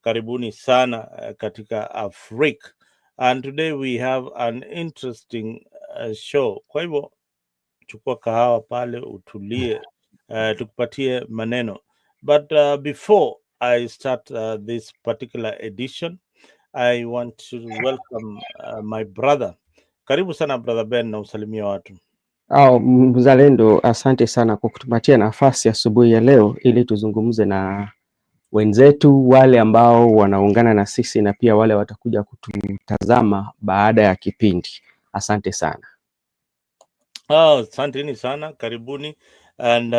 Karibuni sana katika Afrika. And today we have an interesting show. Kwa hivyo chukua kahawa pale utulie, tukupatie maneno. But before I start this particular edition, I want to welcome my brother. Karibu sana brother Ben, na usalimia watu. Mzalendo, asante sana kwa kutupatia nafasi asubuhi ya leo ili tuzungumze na wenzetu wale ambao wanaungana na sisi na pia wale watakuja kututazama baada ya kipindi. Asante sana. Asanteni sana, karibuni. And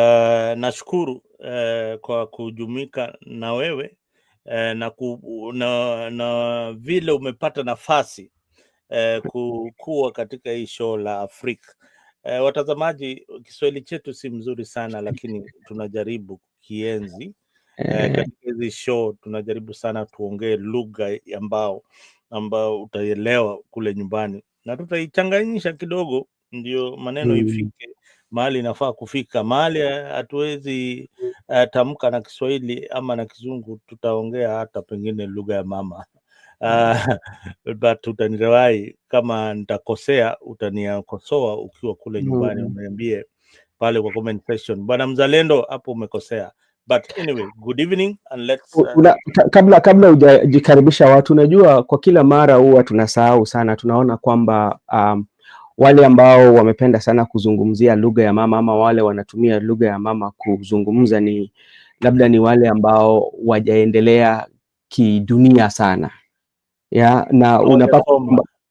nashukuru kwa kujumika na wewe na vile umepata nafasi kuwa katika hii show la Afrika. Watazamaji, Kiswahili chetu si mzuri sana, lakini tunajaribu kienzi katika hizi show. Tunajaribu sana tuongee lugha ambao utaelewa kule nyumbani, na tutaichanganyisha kidogo ndio maneno ifike mahali inafaa kufika. Mahali hatuwezi tamka na Kiswahili ama na Kizungu, tutaongea hata pengine lugha ya mama. But utanirai kama nitakosea, utaniakosoa ukiwa kule nyumbani, uniambie pale kwa comment section, bwana Mzalendo, hapo umekosea. But anyway, good evening and let's kabla hujajikaribisha watu, unajua kwa kila mara huwa tunasahau sana, tunaona kwamba wale ambao wamependa sana kuzungumzia lugha ya mama ama wale wanatumia lugha ya mama kuzungumza ni labda ni wale ambao wajaendelea kidunia sana. Na unapata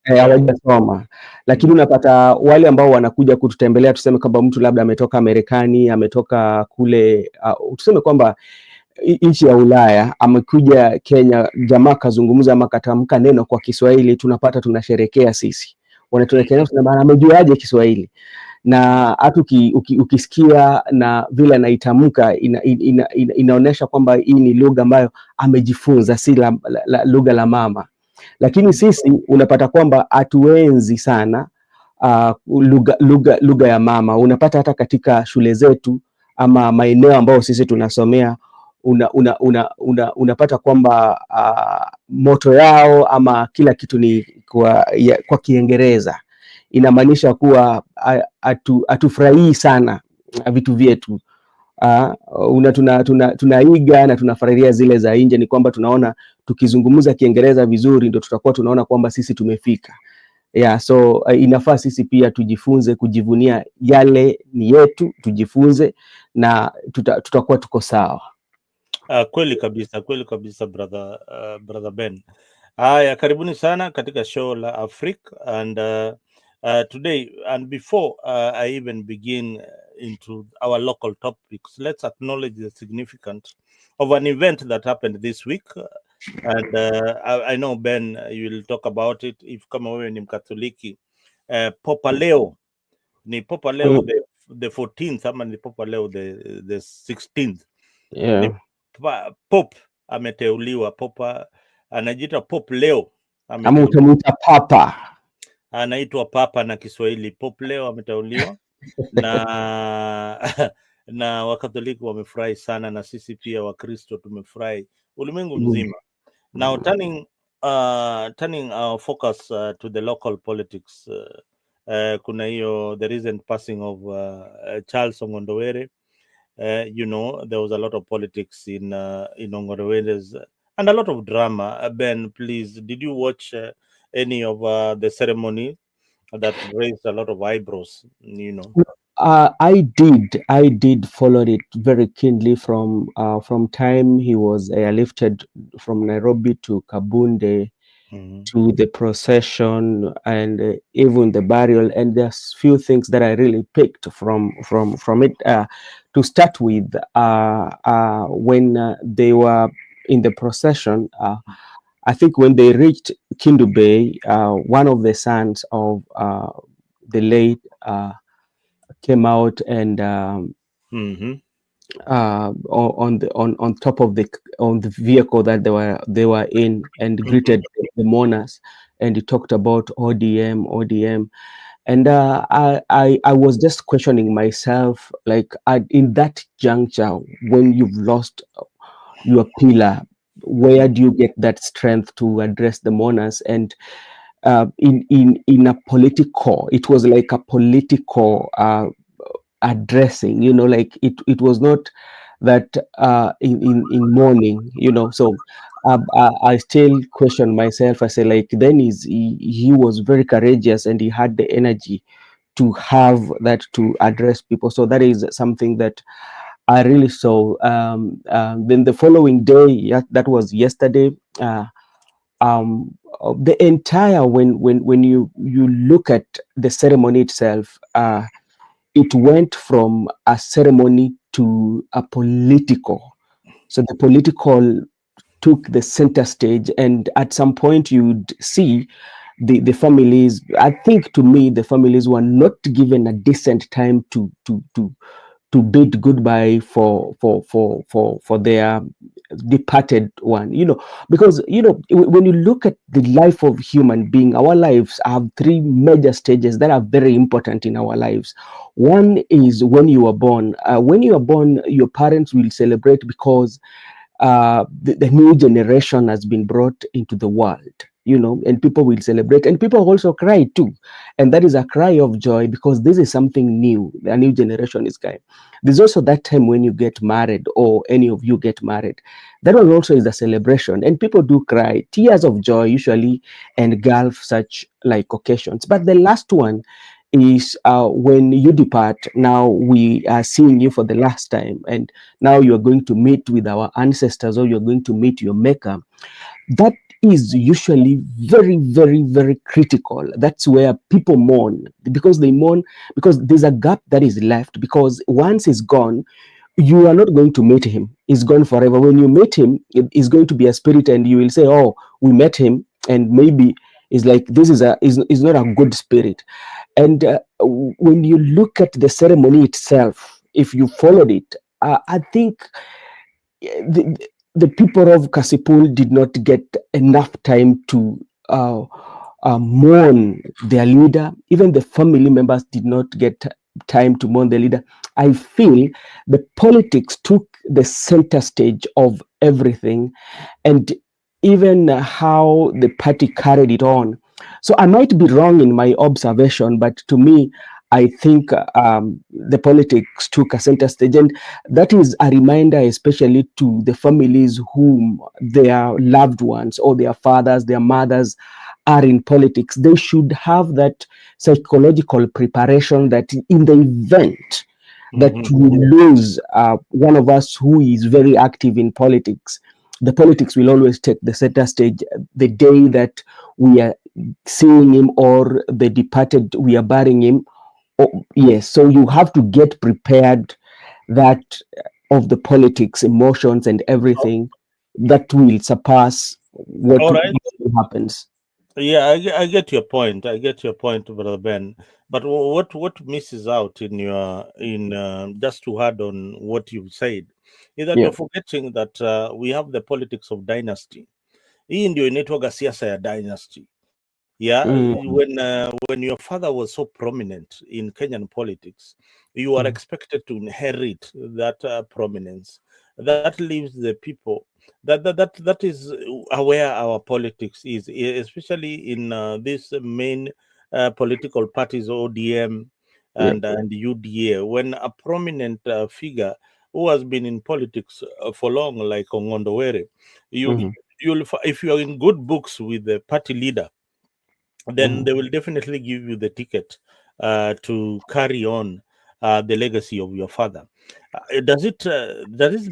hawajasoma, lakini unapata wale ambao wanakuja kututembelea, tuseme kwamba mtu labda ametoka Marekani, ametoka kule tuseme kwamba nchi ya Ulaya, amekuja Kenya, jamaa kazungumza ama katamka neno kwa Kiswahili, tunapata tunasherekea sisi. Wanatuelekea na maana amejuaje Kiswahili, na hata ukisikia na vile anaitamka inaonesha kwamba hii ni lugha ambayo amejifunza, si lugha la mama. Lakini sisi unapata kwamba hatuenzi sana lugha ya mama. Unapata hata katika shule zetu ama maeneo ambayo sisi tunasomea, unapata kwamba moto yao ama kila kitu ni kwa Kiingereza. Inamaanisha kuwa hatufurahii sana vitu vyetu. Tunaiga na tunafurahia zile za nje. Ni kwamba tunaona tukizungumza Kiingereza vizuri ndio tutakuwa tunaona kwamba sisi tumefika. So inafaa sisi pia tujifunze kujivunia yale ni yetu, tujifunze na tutakuwa tuko sawa. Kweli kabisa brother Ben. Haya, karibuni sana katika show la Afrika. And today, and before I even begin into our local topics, let's acknowledge the significance of an event that happened this week. And I know Ben, you will talk about it. If kama wewe ni Mkatoliki, Papa Leo ni Papa Leo the 14th ama ni Papa Leo the 16th. Pope ameteuliwa. Popa anajiita Pope Leo, ama utamuita Papa, anaitwa Papa na Kiswahili. Pope Leo ameteuliwa na Wakatoliki wamefurahi sana, na sisi pia Wakristo tumefurahi, ulimwengu mzima. Now turning our focus to the local politics, kuna hiyo the recent passing of Charles Ong'Ondo. There was a lot of politics in Ong'Ondo and a lot of drama. Ben, please, did you watch any of the ceremony that raised a lot of eyebrows? I did follow it very keenly from time he was airlifted from Nairobi to Kabondo, to the procession and even the burial. And there's few things that I really picked from it. To start with, when they were in the procession, I think when they reached Kindu Bay, one of the sons of the late came out and on top of the vehicle that they were in, and greeted the mourners, and he talked about ODM. And I was just questioning myself, like in that juncture, when you've lost your pillar, where do you get that strength to address the mourners? And in a political, it was like a political addressing, you know, like it was not that in mourning, you know. So I still question myself. I say, like, then he was very courageous and he had the energy to have that, to address people. So that is something that I really saw. Then the following day, yeah, that was yesterday. The entire, when you look at the ceremony itself, it went from a ceremony to a political. So the political took the center stage, and at some point you'd see the families. I think, to me, the families were not given a decent time to bid goodbye for their departed one, you know. Because, you know, when you look at the life of human being, our lives have three major stages that are very important in our lives. One is when you are born. When you are born, your parents will celebrate because the new generation has been brought into the world, you know, and people will celebrate, and people also cry too. And that is a cry of joy, because this is something new. A new generation is coming. There's also that time when you get married, or any of you get married. That one also is a celebration, and people do cry tears of joy usually, engulf such like occasions. But the last one is when you depart. Now we are seeing you for the last time, and now you are going to meet with our ancestors, or you're going to meet your maker. That is usually very, very, very critical. That's where people mourn, because they mourn because there's a gap that is left, because once he's gone, you are not going to meet him. He's gone forever. When you meet him, it is going to be a spirit, and you will say, oh, we met him, and maybe it's like, this is not a good spirit. And when you look at the ceremony itself, if you followed it, I think the people of Kasipul did not get enough time to mourn their leader. Even the family members did not get time to mourn the leader. I feel the politics took the center stage of everything, and even how the party carried it on. So I might be wrong in my observation, but to me, I think the politics took a center stage, and that is a reminder, especially to the families whom their loved ones, or their fathers, their mothers, are in politics. They should have that psychological preparation, that in the event that we lose one of us who is very active in politics, the politics will always take the center stage the day that we are seeing him, or the departed, we are burying him. Oh, yes, so you have to get prepared that of the politics, emotions, and everything that will surpass what All right. happens. Yeah, I get your point. I get your point, Brother Ben. But what misses out in your in just to add on what you said is that Yeah. you're forgetting that we have the politics of dynasty. Hii ndio inaitwaga siasa ya dynasty. Yeah, when your father was so prominent in Kenyan politics, you are expected to inherit that prominence. That leaves the people. That is where our politics is, especially in these main political parties, ODM Yeah. and UDA. When a prominent figure who has been in politics for long, like Ong'Ondo, you if you are in good books with the party leader, then they will definitely give you the ticket to carry on the legacy of your father. Does it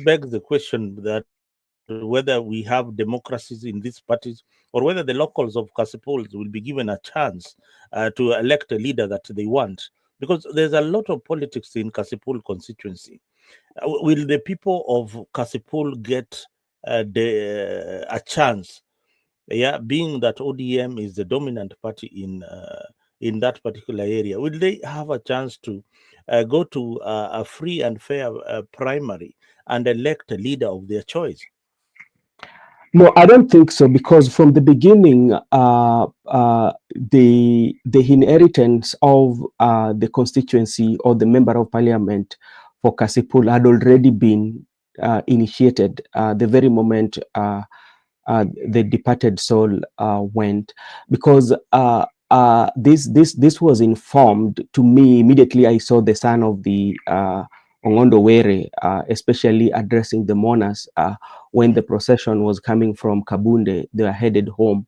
beg the question that whether we have democracies in these parties, or whether the locals of Kasipul will be given a chance to elect a leader that they want? Because there's a lot of politics in Kasipul constituency. Will the people of Kasipul get a chance? Yeah, being that ODM is the dominant party in that particular area, will they have a chance to go to a free and fair primary and elect a leader of their choice? No, I don't think so, because from the beginning, the inheritance of the constituency, or the member of parliament for Kasipul, had already been initiated the very moment the departed soul went, because this was informed to me immediately. I saw the son of the Ong'Ondo Were, especially addressing the mourners when the procession was coming from Kabunde. They were headed home,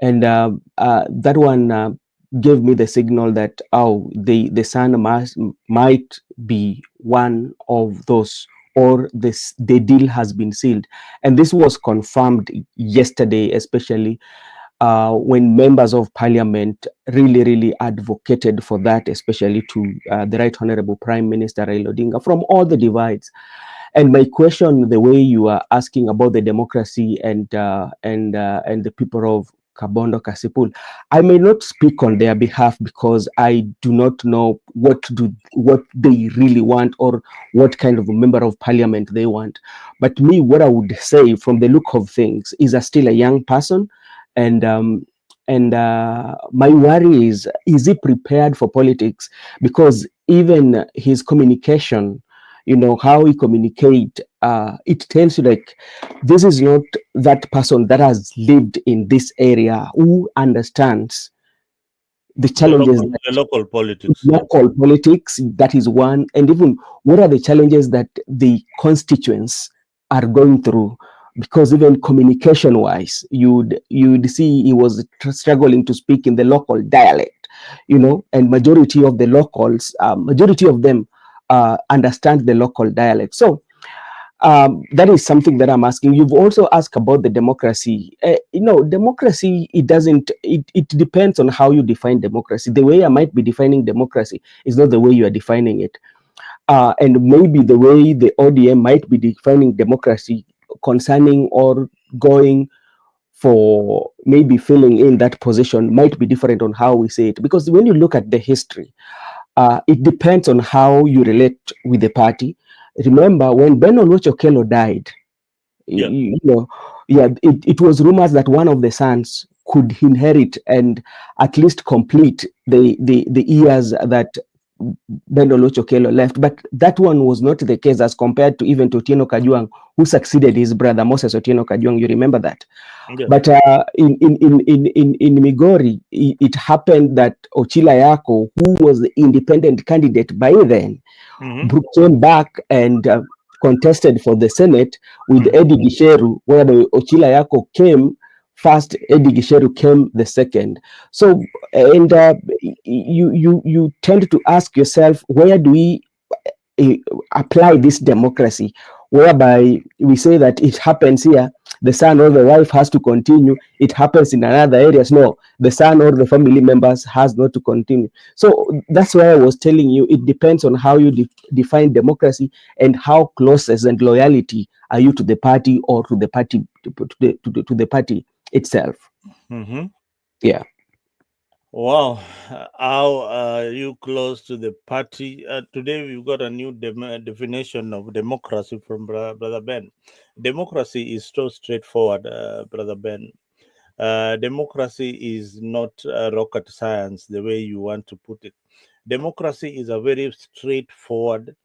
and that one gave me the signal that the son might be one of those, or the deal has been sealed. And this was confirmed yesterday, especially when members of parliament really advocated for that, especially to the Right Honorable Prime Minister Raila Odinga, from all the divides. And my question, the way you are asking about the democracy and the people of Kabondo, Kasipul, I may not speak on their behalf because I do not know what they really want, or what kind of a member of parliament they want. But me, what I would say from the look of things is still a young person, and my worry is he prepared for politics? Because even his communication, how he communicate, it tells you like this is not that person that has lived in this area, who understands the challenges the local politics. local politics. That is one. And even what are the challenges that the constituents are going through, because even communication wise, you'd see he was struggling to speak in the local dialect, and majority of the locals, majority of them understand the local dialect. So that is something that I'm asking. You've also asked about the democracy. Democracy, it depends on how you define democracy. The way I might be defining democracy is not the way you are defining it. And maybe the way the ODM might be defining democracy concerning or going for maybe filling in that position might be different on how we say it. Because when you look at the history, it depends on how you relate with the party. Remember, when Ben Oluoch died, Yeah. it was rumors that one of the sons could inherit and at least complete the years that Ben Oluoch left. But that one was not the case as compared to even to Otieno Kajwang, who succeeded his brother Moses Otieno Kajwang. You remember that? Yeah. But in Migori, it happened that Ochila Yako, who was the independent candidate by then, came back and contested for the Senate with Eddie Gisheru, where the Ochila Yako came first, Eddie Gisheru came the second. So, and you tend to ask yourself, where do we apply this democracy, whereby we say that it happens here, the son or the wife has to continue, it happens in another areas, no, the son or the family members has not to continue. So that's why I was telling you, it depends on how you define democracy and how closest and loyalty are you to the party, or to the party, to the party itself. Yeah. Wow, how are you close to the party? Today we've got a new definition of democracy from Brother Ben. Democracy is so straightforward, Brother Ben. Democracy is not rocket science the way you want to put it. Democracy is a very straightforward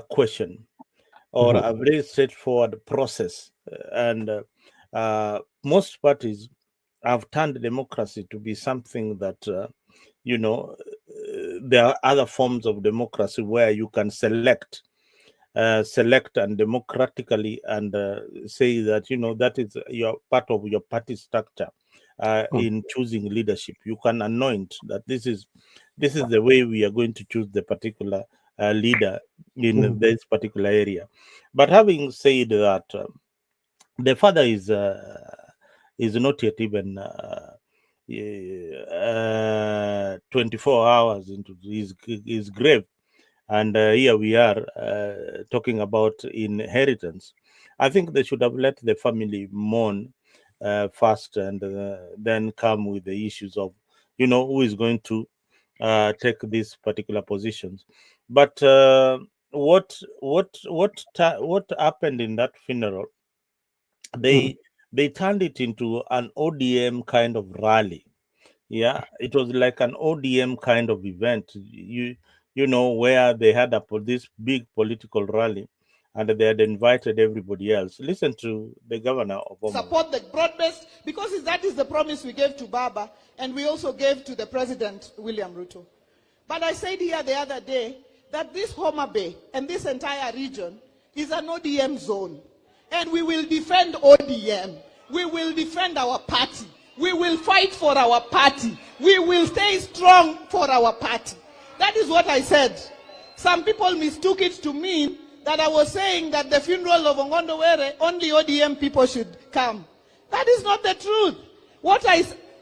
question, or a very straightforward process. And most parties have turned democracy to be something that, there are other forms of democracy where you can select and democratically, and say that, that is your part of your party structure. In choosing leadership, you can anoint that this is the way we are going to choose the particular leader in this particular area. But having said that, the father is not yet even 24 hours into his grave, and here we are talking about inheritance. I think they should have let the family mourn first, and then come with the issues of, who is going to take these particular positions. But what happened in that funeral? They turned it into an ODM kind of rally. Yeah, it was like an ODM kind of event. Where they had this big political rally, and they had invited everybody else. Listen to the governor of Homa Bay. Support the broad-based, because that is the promise we gave to Baba, and we also gave to the President, William Ruto. But I said here the other day that this Homa Bay and this entire region is an ODM zone. And we will defend ODM. We will defend our party. We will fight for our party. We will stay strong for our party. That is what I said. Some people mistook it to mean that I was saying that the funeral of Ong'Ondo Were, only ODM people should come. That is not the truth.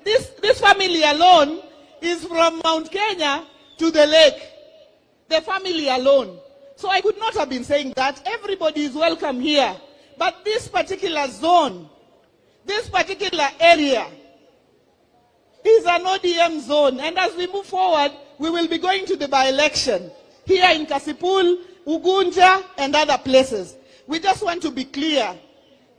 This family alone is from Mount Kenya to the lake. The family alone. So I could not have been saying that. Everybody is welcome here. But this particular zone, this particular area, is an ODM zone. And as we move forward, we will be going to the by-election here in Kasipul, Ugunja, and other places. We just want to be clear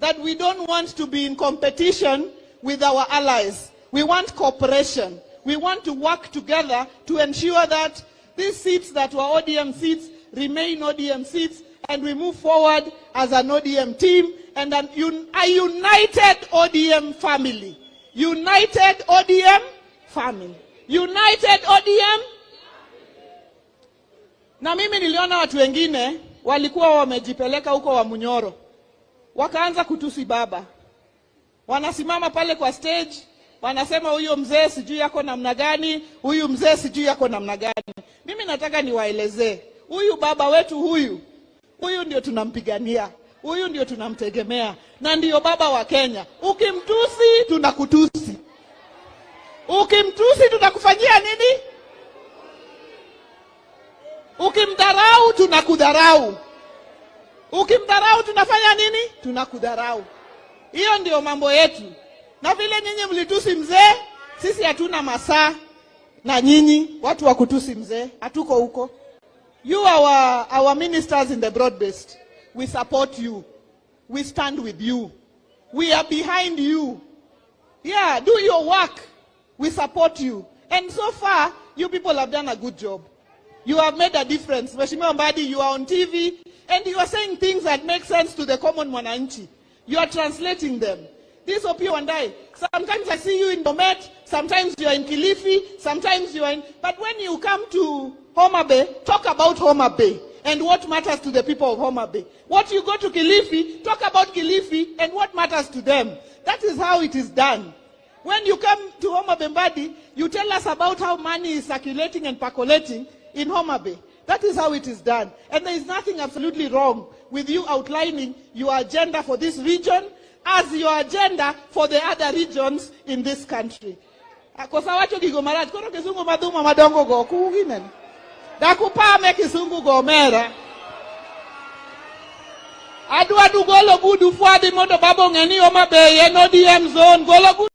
that we don't want to be in competition with our allies. We want cooperation. We want to work together to ensure that these seats that were ODM seats remain ODM seats, and we move forward as an ODM team and a united ODM family. United ODM family. United ODM. Na mimi niliona watu wengine walikuwa wamejipeleka huko wa Munyoro. Wakaanza kutusi baba. Wanasimama pale kwa stage, wanasema huyo mzee sijui yako namna gani, huyu mzee sijui yako namna gani. Mimi nataka niwaelezee, huyu baba wetu huyu ndio tunampigania. Huyu ndio tunamtegemea na ndio baba wa Kenya. Ukimtusi tunakutusi. Ukimtusi tunakufanyia nini? Ukimdharau tunakudharau. Ukimdharau tunafanya nini? Tunakudharau. Hiyo ndio mambo yetu. Na vile nyinyi mlitusi mzee, sisi hatuna masaa na nyinyi watu wa kutusi mzee, hatuko huko. You are our ministers in the broad-based. We support you. We stand with you. We are behind you. Yeah, do your work. We support you. And so far, you people have done a good job. You have made a difference. Sifuna-Mbadi, you are on TV, and you are saying things that make sense to the common mwananchi. You are translating them. This Opio and I, sometimes I see you in Bomet, sometimes you are in Kilifi, sometimes you are in... But when you come to Homa Bay, talk about Homa Bay and what matters to the people of Homa Bay. What you go to Kilifi, talk about Kilifi and what matters to them. That is how it is done. When you come to Homa Bay Mbadi, you tell us about how money is circulating and percolating in Homa Bay. That is how it is done. And there is nothing absolutely wrong with you outlining your agenda for this region as your agenda for the other regions in this country. Kosa wacho gigomaraj, koro kisungu maduma madongo go kuginen. Dakupame kisungu gomera. Adu golo gudu fuadi mondo babo ngeni Homa Bay no DM zone golo gudu.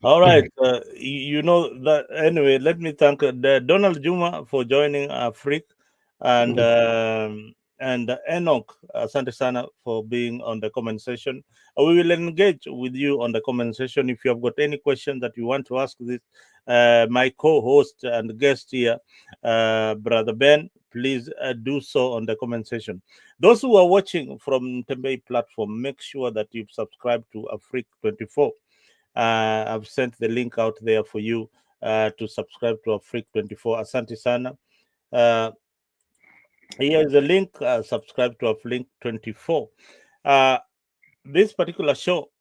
All right, you know that anyway. Let me thank Donald Juma for joining Afrique, and Enoch Asante Sana for being on the comment section. We will engage with you on the comment section. If you have got any question that you want to ask this, my co-host and guest here, Brother Ben, please do so on the comment section. Those who are watching from Tembei platform, make sure that you subscribe to Afrique 24. I've sent the link out there for you to subscribe to Afrique 24. Asante Sana. Here is a link. Subscribe to Afrique 24. This particular show,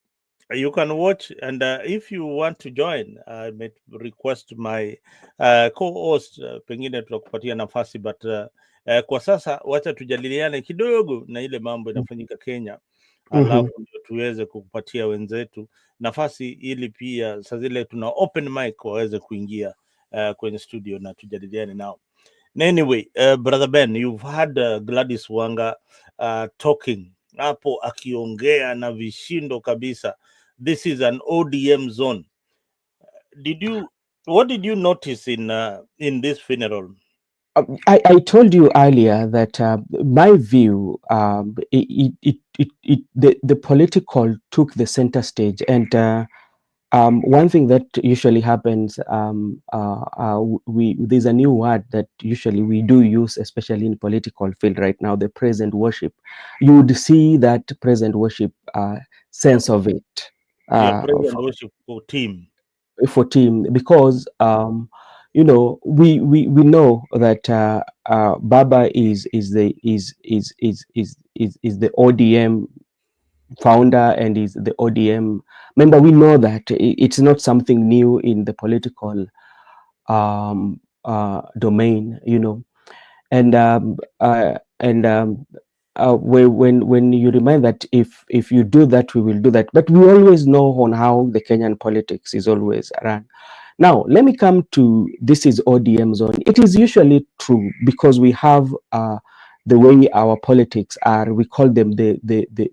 you can watch, and if you want to join, I may request my co-host, pengine tutakupatia nafasi, but kwa sasa wacha tujadiliane kidogo na ile mambo inafanyika Kenya. Alafu ndio tuweze kukupatia wenzetu nafasi ili pia saa zile tuna open mic waweze kuingia kwenye studio na tujadiliane nao. Anyway, Brother Ben, you've had Gladys Wanga talking hapo akiongea na vishindo kabisa. This is an ODM zone. What did you notice in this funeral? I told you earlier that my view, the political took the center stage, and one thing that usually happens, there's a new word that usually we do use, especially in political field right now, the present worship. You would see that present worship sense of it present worship for team. for team, because we know that Baba is the ODM founder and is the ODM member. We know that it's not something new in the political domain, and when you remind that if you do that, we will do that, but we always know on how the Kenyan politics is always run. Now, let me come to this is ODM zone. It is usually true because we have the way our politics are. We call them the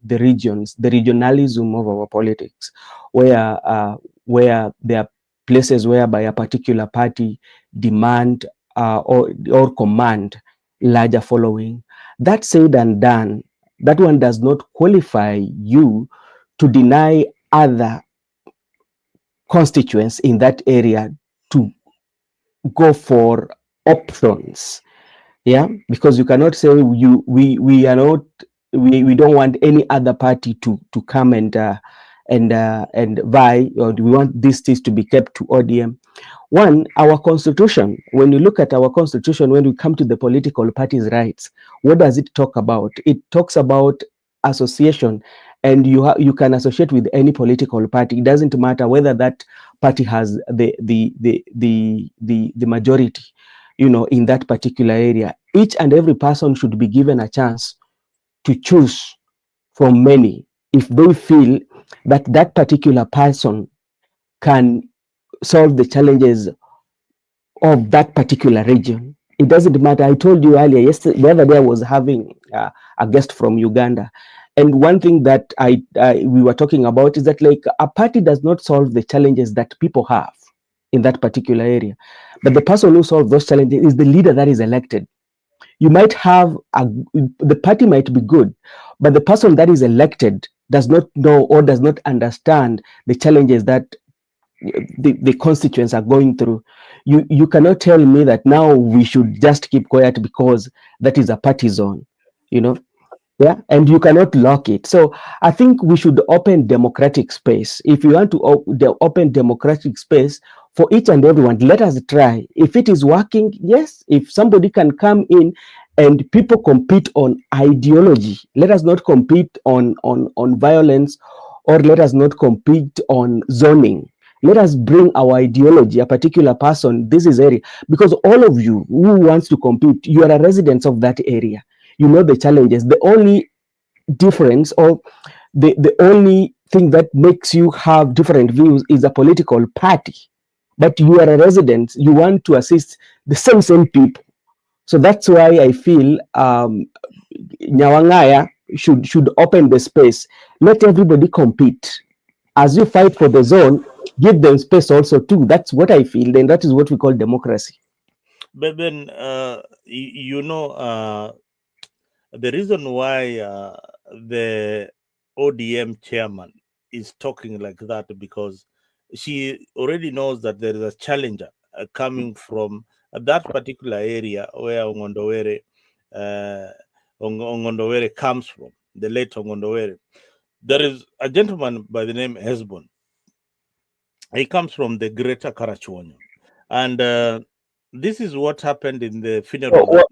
regions, the regionalism of our politics, where there are places whereby a particular party demand or command larger following. That said and done, that one does not qualify you to deny other constituents in that area to go for options. Yeah, because you cannot say we are not, we don't want any other party to come and vie, or do we want these things to be kept to ODM? One, our constitution, when you look at our constitution, when we come to the political parties' rights, what does it talk about? It talks about association, and you can associate with any political party. It doesn't matter whether that party has the majority, in that particular area. Each and every person should be given a chance to choose from many if they feel that that particular person can solve the challenges of that particular region. It doesn't matter. I told you earlier, yesterday, the other day I was having a guest from Uganda, and one thing that we were talking about is that, like, a party does not solve the challenges that people have in that particular area, but the person who solves those challenges is the leader that is elected. You might have the party might be good, but the person that is elected does not know or does not understand the challenges that the constituents are going through. You cannot tell me that now we should just keep quiet because that is a party zone, yeah, and you cannot lock it. So I think we should open democratic space. If you want to open democratic space for each and everyone, let us try. If it is working, yes. If somebody can come in and people compete on ideology, let us not compete on violence, or let us not compete on zoning. Let us bring our ideology, a particular person, this is area, because all of you who wants to compete, you are a residents of that area. You know the challenges. The only difference, or the only thing that makes you have different views, is a political party. But you are a resident, you want to assist the same people. So that's why I feel Nyawangaya should open the space. Let everybody compete. As you fight for the zone, give them space also too. That's what I feel. Then that is what we call democracy. But then, the reason why the ODM chairman is talking like that, because she already knows that there is a challenger coming from that particular area where Ong'Ondo comes from, the late Ong'Ondo. There is a gentleman by the name Hezbon. He comes from the greater Karachuonyo. And this is what happened in the funeral.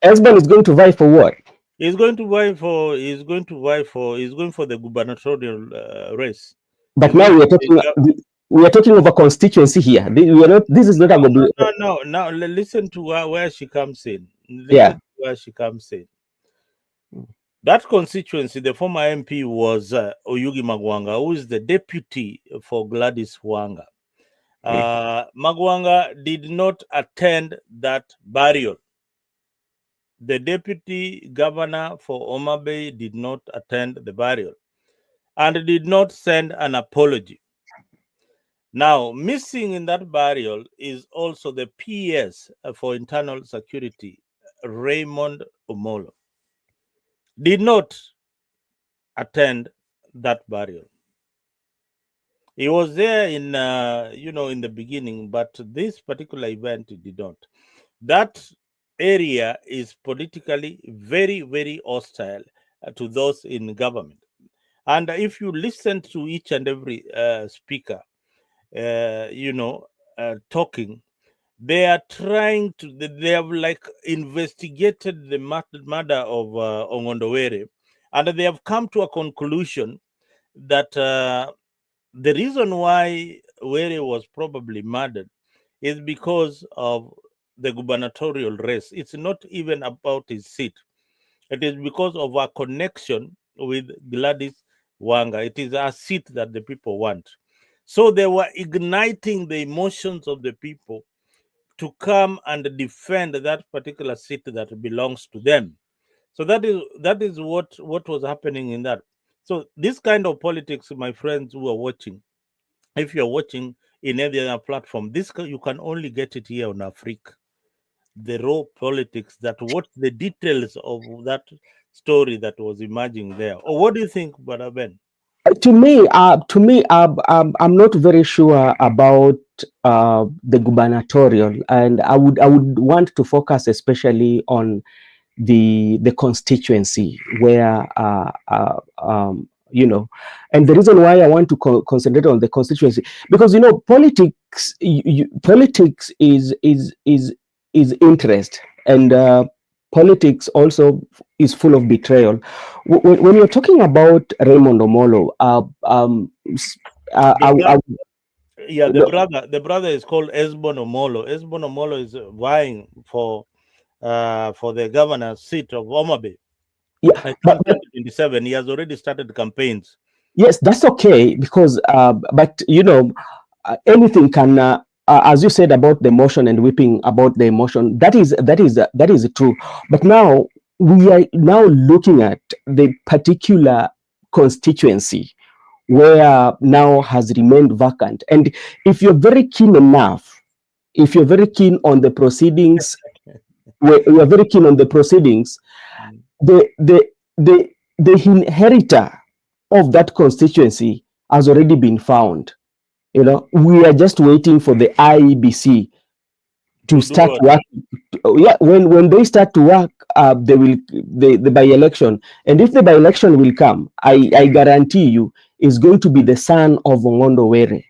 Hezbon is going to vie for what? He's going for the gubernatorial race. But now we are talking of a constituency here. This is not a no. Now listen to where she comes in. That constituency, the former MP was Oyugi Magwanga, who is the deputy for Gladys Wanga. Magwanga did not attend that burial. The deputy governor for Homa Bay did not attend the burial and did not send an apology. Now, missing in that burial is also the PS for internal security, Raymond Omolo. Did not attend that burial. He was there in, in the beginning, but this particular event did not. That area is politically very, very hostile to those in government. And if you listen to each and every speaker, talking, they are trying to, they have like investigated the murder of Ong'Ondo, and they have come to a conclusion that the reason why Were was probably murdered is because of the gubernatorial race. It's not even about his seat. It is because of our connection with Gladys Wanga. It is a seat that the people want. So they were igniting the emotions of the people to come and defend that particular seat that belongs to them. So that is what was happening in that. So this kind of politics, my friends who are watching, if you're watching in any other platform, you can only get it here on Africa. The raw politics, that what the details of that story that was emerging there. Or what do you think, Brother Ben? I'm not very sure about the gubernatorial, and I would want to focus especially on the constituency where and the reason why I want to concentrate on the constituency, because politics, politics is interest, and politics also is full of betrayal. When you're talking about Raymond Omolo, the brother is called Esbon Omolo. Esbon Omolo is vying for the governor's seat of Omabe. Yeah, but 2027, he has already started campaigns. Yes, that's okay, because but anything can, as you said about the emotion and weeping about the emotion, that is true. But now we are now looking at the particular constituency where now has remained vacant. And if you're very keen enough, if you're very keen on the proceedings, you are very keen on the proceedings, the inheritor of that constituency has already been found. We are just waiting for the IEBC to start working. Yeah, when they start to work, they will the by-election, and if the by-election will come, I guarantee you, is going to be the son of Ong'Ondo Were.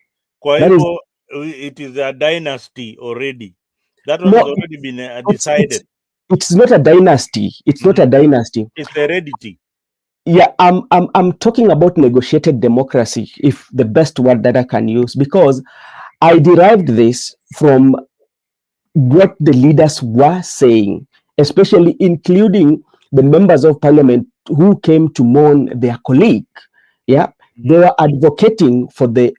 It is a dynasty already. That one has already been decided. It's not a dynasty. It's not a dynasty. It's heredity. Yeah, I'm talking about negotiated democracy, if the best word that I can use, because I derived this from what the leaders were saying, especially including the members of parliament who came to mourn their colleague. Yeah, they were advocating for the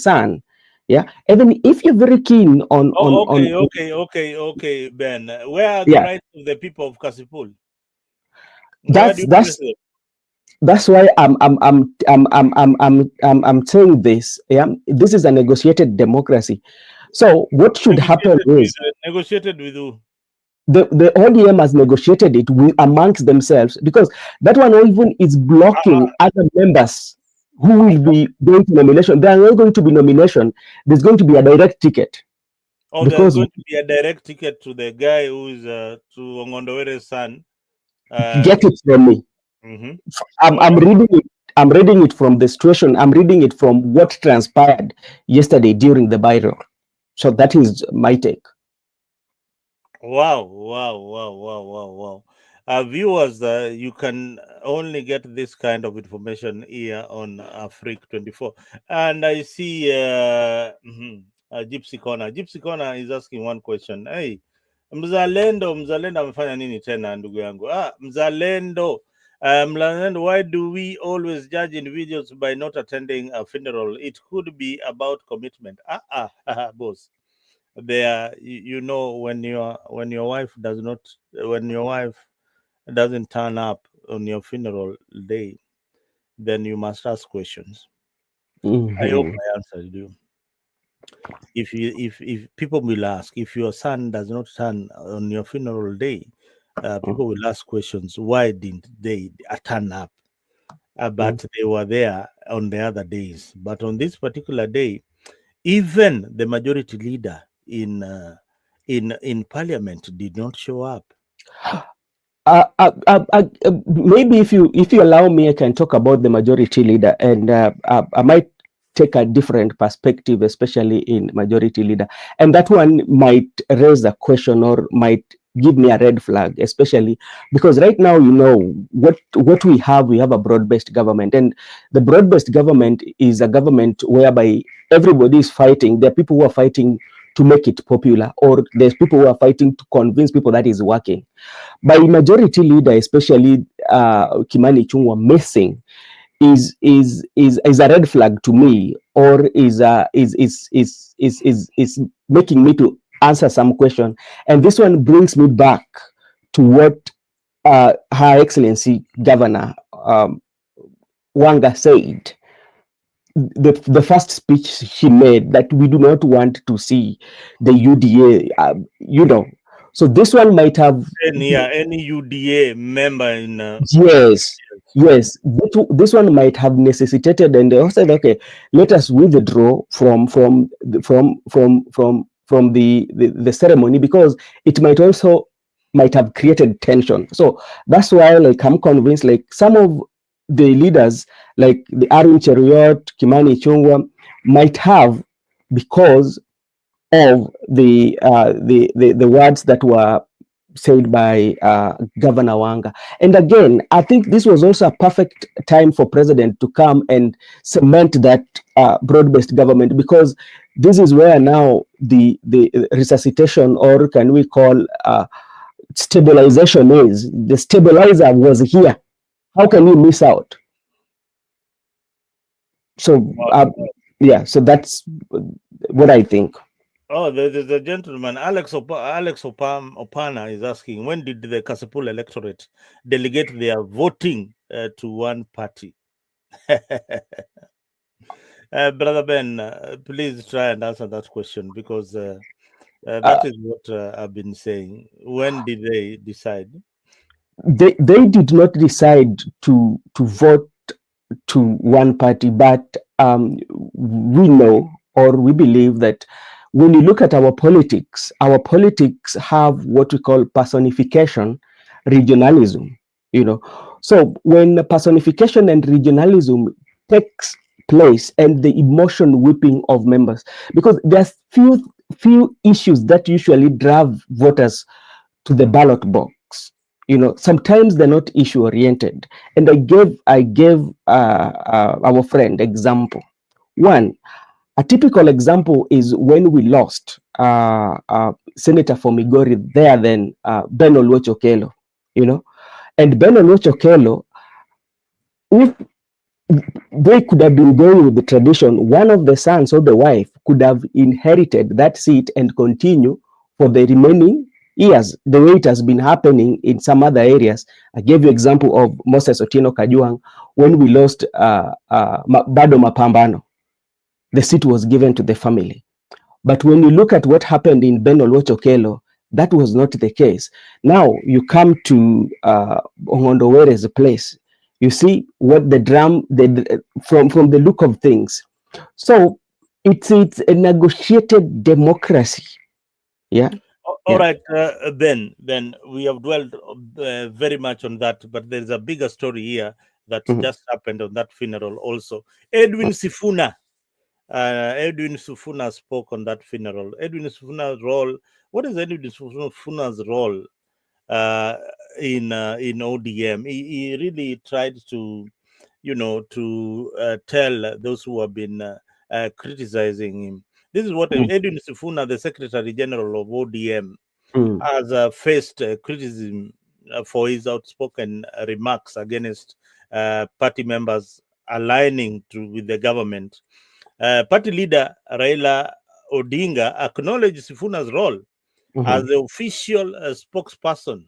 son. Yeah, even if you're very keen on. Okay, Ben. Where are the rights of the people of Kasipul? That's why I'm saying this. Yeah, this is a negotiated democracy. So what should happen is negotiated with who? The ODM has negotiated it amongst themselves, because that one even is blocking other members who will be going to nomination. There are not going to be nomination. There's going to be a direct ticket. Oh, there's going to be a direct ticket to the guy who is to Ong'Ondo Were's son. Get it from me. I'm reading it. I'm reading it from the situation. I'm reading it from what transpired yesterday during the viral. So that is my take. Wow. Viewers, you can only get this kind of information here on Africa 24. And I see Gypsy Corner. Gypsy Corner is asking one question. Hey, Mzalendo amefanya nini tena ndugu yangu? Mzalendo. Mzalendo, why do we always judge individuals by not attending a funeral? It could be about commitment. Boss. There, when your wife doesn't turn up on your funeral day, then you must ask questions. I hope I answered you. If people will ask, if your son does not turn on your funeral day, people will ask questions. Why didn't they turn up? but they were there on the other days. But on this particular day, even the majority leader in parliament did not show up. Maybe if you allow me, I can talk about the majority leader, and I might take a different perspective, especially in majority leader, and that one might raise a question or might give me a red flag, especially because right now, what we have a broad-based government, and the broad-based government is a government whereby everybody is fighting. There are people who are fighting to make it popular, or there's people who are fighting to convince people that is working. By majority leader, especially Kimani Ichung'wah, missing is a red flag to me, or is making me to answer some question. And this one brings me back to what Her Excellency Governor Wanga said. The first speech he made, that we do not want to see the UDA, So this one might have any UDA member in yes. This one might have necessitated, and they said, okay, let us withdraw from the ceremony, because it might have created tension. So that's why, like, I'm convinced, like, some of the leaders, like the Arun Cheruiyot, Kimani Ichung'wah, might have, because of the words that were said by Governor Wanga. And again, I think this was also a perfect time for President to come and cement that broad-based government, because this is where now the resuscitation, or can we call stabilization, is. The stabilizer was here. How can you miss out? So so that's what I think. Oh, the gentleman, Alex Opana is asking, when did the Kasipul electorate delegate their voting to one party? Brother Ben, please try and answer that question, because that is what I've been saying. When did they decide? They did not decide to vote to one party, but we know, or we believe, that when you look at our politics have what we call personification regionalism. So when personification and regionalism takes place, and the emotion whipping of members, because there's few issues that usually drive voters to the ballot box. Sometimes they're not issue oriented, and I gave our friend example. One, a typical example is when we lost Senator for Migori there, then Ben Oluoch Okello, and Ben Oluoch Okello, if they could have been going with the tradition, one of the sons or the wife could have inherited that seat and continue for the remaining years, the way it has been happening in some other areas. I gave you example of Moses Otieno Kajwang. When we lost Bado Mapambano, the seat was given to the family. But when you look at what happened in Ben Oluoch Okello, that was not the case. Now you come to Ong'Ondo Were's place, you see what from the look of things. So it's a negotiated democracy. Yeah. All right, Ben, we have dwelled very much on that, but there's a bigger story here that just happened on that funeral also. Edwin Sifuna spoke on that funeral. Edwin Sifuna's role, what is Edwin Sifuna's role in ODM? He really tried to, tell those who have been criticizing him. This is what Edwin Sifuna, the Secretary General of ODM, has faced criticism for his outspoken remarks against party members aligning with the government. Party leader Raila Odinga acknowledged Sifuna's role as the official spokesperson,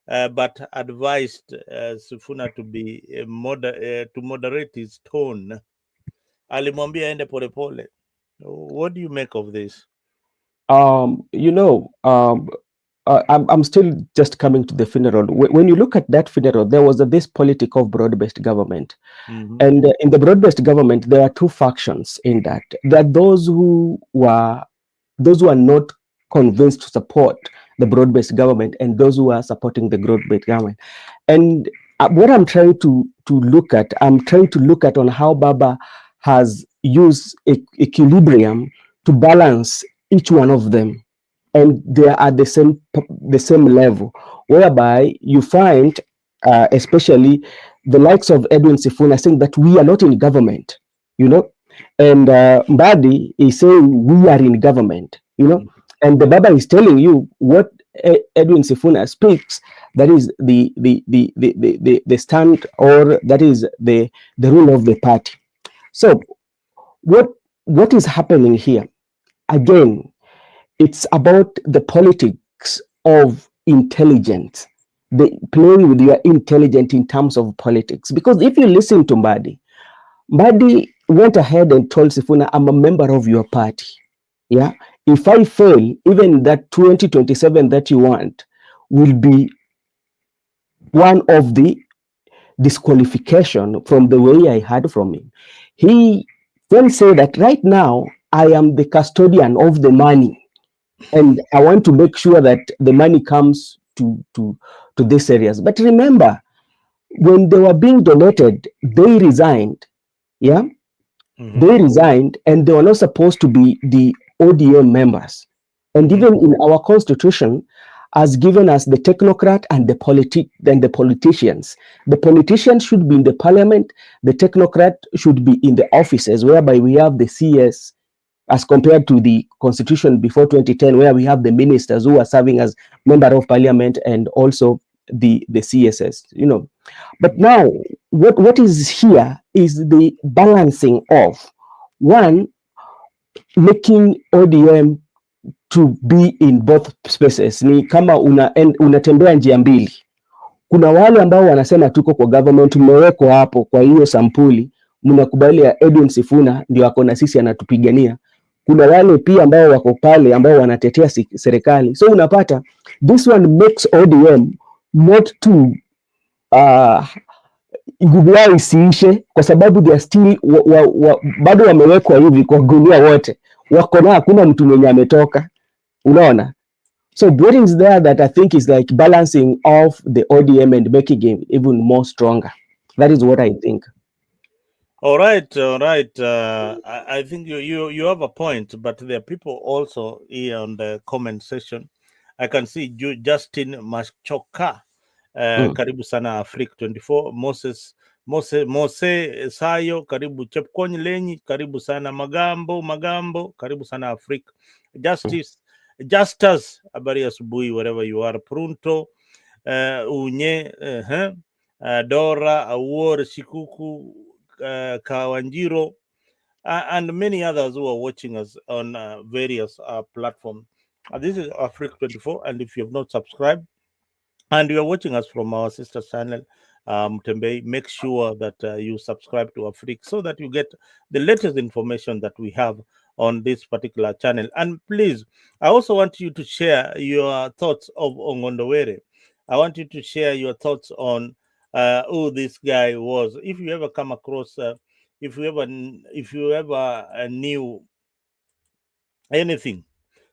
but advised Sifuna to moderate his tone. Alimwambia ende polepole. What do you make of this? I'm still just coming to the funeral. When you look at that funeral, there was this politic of broad-based government. And in the broad-based government, there are two factions in that. There are those who are not convinced to support the broad-based government, and those who are supporting the broad-based government. And what I'm trying to look at, on how Baba has used equilibrium to balance each one of them, and they are at the same level, whereby you find, especially the likes of Edwin Sifuna saying that we are not in government, and Mbadi is saying we are in government, and the Baba is telling you what Edwin Sifuna speaks, that is the stand, or that is the rule of the party. So what is happening here? Again, it's about the politics of intelligence, the playing with your intelligence in terms of politics. Because if you listen to Mbadi went ahead and told Sifuna, I'm a member of your party. Yeah. If I fail, even that 2027 that you want will be one of the disqualification from the way I heard from him. He then said that right now I am the custodian of the money, and I want to make sure that the money comes to these areas. But remember, when they were being donated, they resigned. Yeah. They resigned, and they were not supposed to be the ODM members. And even in our constitution has given us the technocrat and the politicians. The politicians should be in the parliament. The technocrat should be in the offices, whereby we have the CS, as compared to the constitution before 2010, where we have the ministers who are serving as member of parliament and also the CSS, But now what is here is the balancing of, one, making ODM to be in both spaces. Ni kama unatembea njia mbili. Kuna wale ambao wanasema tuko kwa government, mmewekwa hapo kwa hiyo sampuli, mnakubali ya Edwin Sifuna ndio ako na sisi anatupigania. Kuna wale pia ambao wako pale ambao wanatetea serikali. So unapata this one makes ODM not to nguvu yao isiishe, kwa sababu they are still bado wamewekwa hivi kwa gunia, wote wako na hakuna mtu mwenye ametoka, unaona. So what is there that I think is like balancing off the ODM and making it even more stronger. That is what I think. All right. I think you have a point, but there are people also here on the comment section. I can see Justin Machoka, karibu sana Africa 24. Mose Sayo, karibu Chepkony Lenyi, karibu sana Magambo, karibu sana Africa. Justus, habari asubuhi wherever you are. Prunto, Unye, Dora, Awor, Shikuku, Kawanjiro, and many others who are watching us on various platforms. This is Africa 24, and if you have not subscribed and you are watching us from our sister channel, Mtembei, make sure that you subscribe to Africa so that you get the latest information that we have on this particular channel. And please, I also want you to share your thoughts of Ong'Ondo. I want you to share your thoughts on who this guy was. If you ever come across, if you ever knew anything,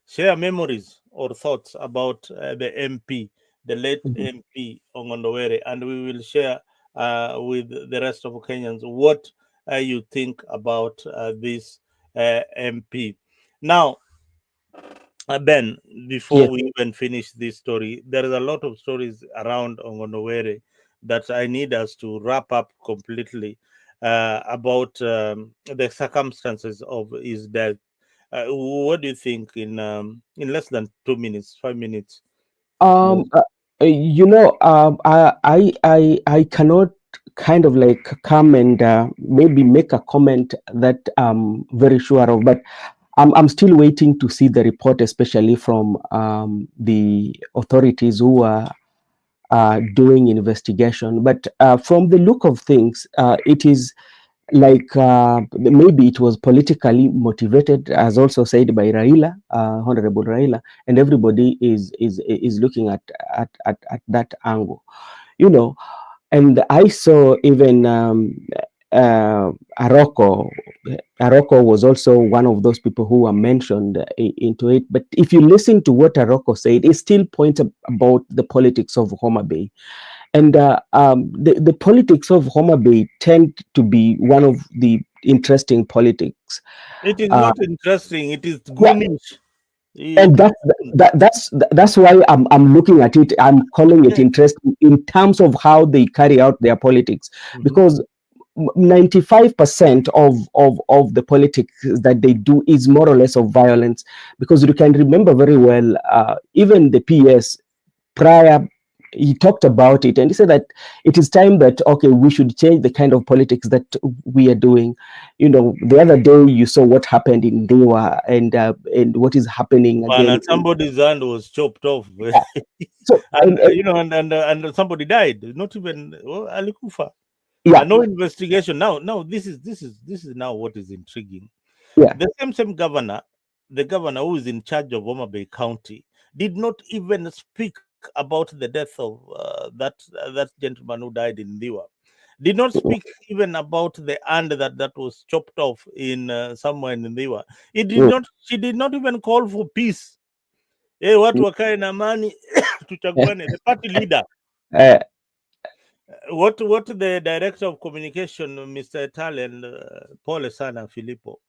share memories or thoughts about the MP, the late MP Ong'Ondo, and we will share with the rest of Kenyans what you think about this MP. Now, Ben, before we even finish this story, there is a lot of stories around Ong'Ondo that I need us to wrap up completely about the circumstances of his death. What do you think in less than 2 minutes, 5 minutes? I cannot kind of like come and maybe make a comment that I'm very sure of, but I'm still waiting to see the report, especially from the authorities who are doing investigation. But from the look of things, it is like maybe it was politically motivated, as also said by Raila, Honorable Raila, and everybody is looking at that angle, you know. And I saw even Aroko. Aroko was also one of those people who were mentioned into it. But if you listen to what Aroko said, it still points about the politics of Homa Bay. And the politics of Homa Bay tend to be one of the interesting politics. It is not interesting. It is Yeah, goonish. and that's why I'm looking at it. I'm calling it interesting in terms of how they carry out their politics, because 95% of the politics that they do is more or less of violence. Because you can remember very well, even the PS prior, he talked about it and he said that it is time that, okay, we should change the kind of politics that we are doing. You know, the other day you saw what happened in Dewa, and what is happening again. And somebody's hand was chopped off. So, and you know, and somebody died. Not even Alikufa. yeah. No investigation. Now this is now what is intriguing. Yeah. The same governor, the governor who is in charge of Homa Bay County, did not even speak about the death of that gentleman who died in Diwa. Did not speak even about the hand that was chopped off in somewhere in Diwa. She did not even call for peace. Hey, watu wakae na amani tuchaguane. The party leader. What the director of communication, Mr. Italian, Paul Sana Filippo,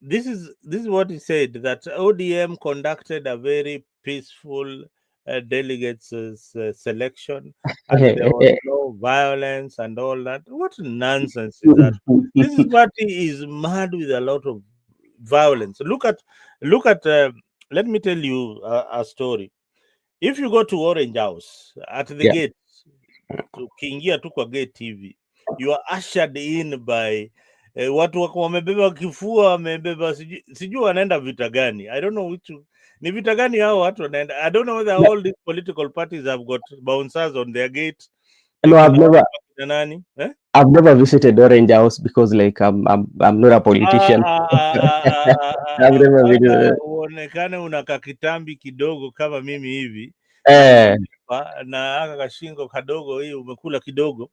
this is what he said, that ODM conducted a very peaceful delegates selection, and there was no violence and all that. What nonsense is that? This party is mad with a lot of violence. Look at. Let me tell you a story. If you go to Orange House at the gate, ukiingia tu kwa gate TV, you are ushered in by watu wako wamebeba kifua, wamebeba sijui wanaenda vita gani. I don't know which ni vita gani hao watu wanaenda. I don't know whether all these political parties have got bouncers on their gate. No, I've never visited Orange House because, like, I'm not a politician. I've never visited. Uonekane unaka kitambi kidogo kama mimi hivi. Na aka kashingo kadogo hii umekula kidogo.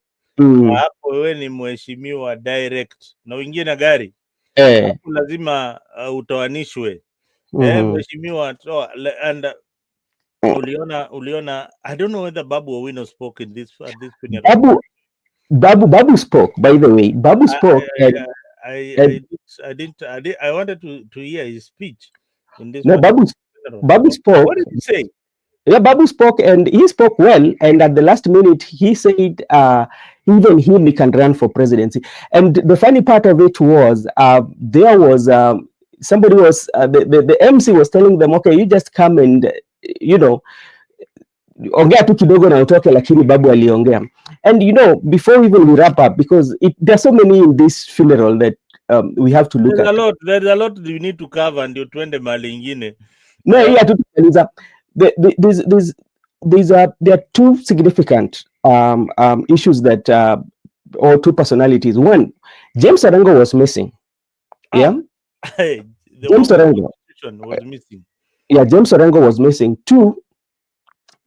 Hapo wewe ni mheshimiwa direct na uingie na gari. Hapo lazima utoanishwe. Mheshimiwa and uliona I don't know whether Babu Owino spoke in this at this funeral. Babu spoke, by the way. Babu spoke. I wanted to hear his speech in this. No, Babu spoke. What did he say? Yeah, Babu spoke, and he spoke well. And at the last minute, he said even he can run for presidency. And the funny part of it was there was somebody was the MC was telling them, okay, you just come and ongea tu kidogo na utoke, lakini Babu aliongea. And before even we wrap up, because there's so many in this funeral that we have to look at. There's a lot you need to cover, and you're twende mahali ingine. No, yeah, there are two significant issues that or two personalities. One, James Orengo was missing. James Orengo was missing. Yeah, James Orengo was missing. Two,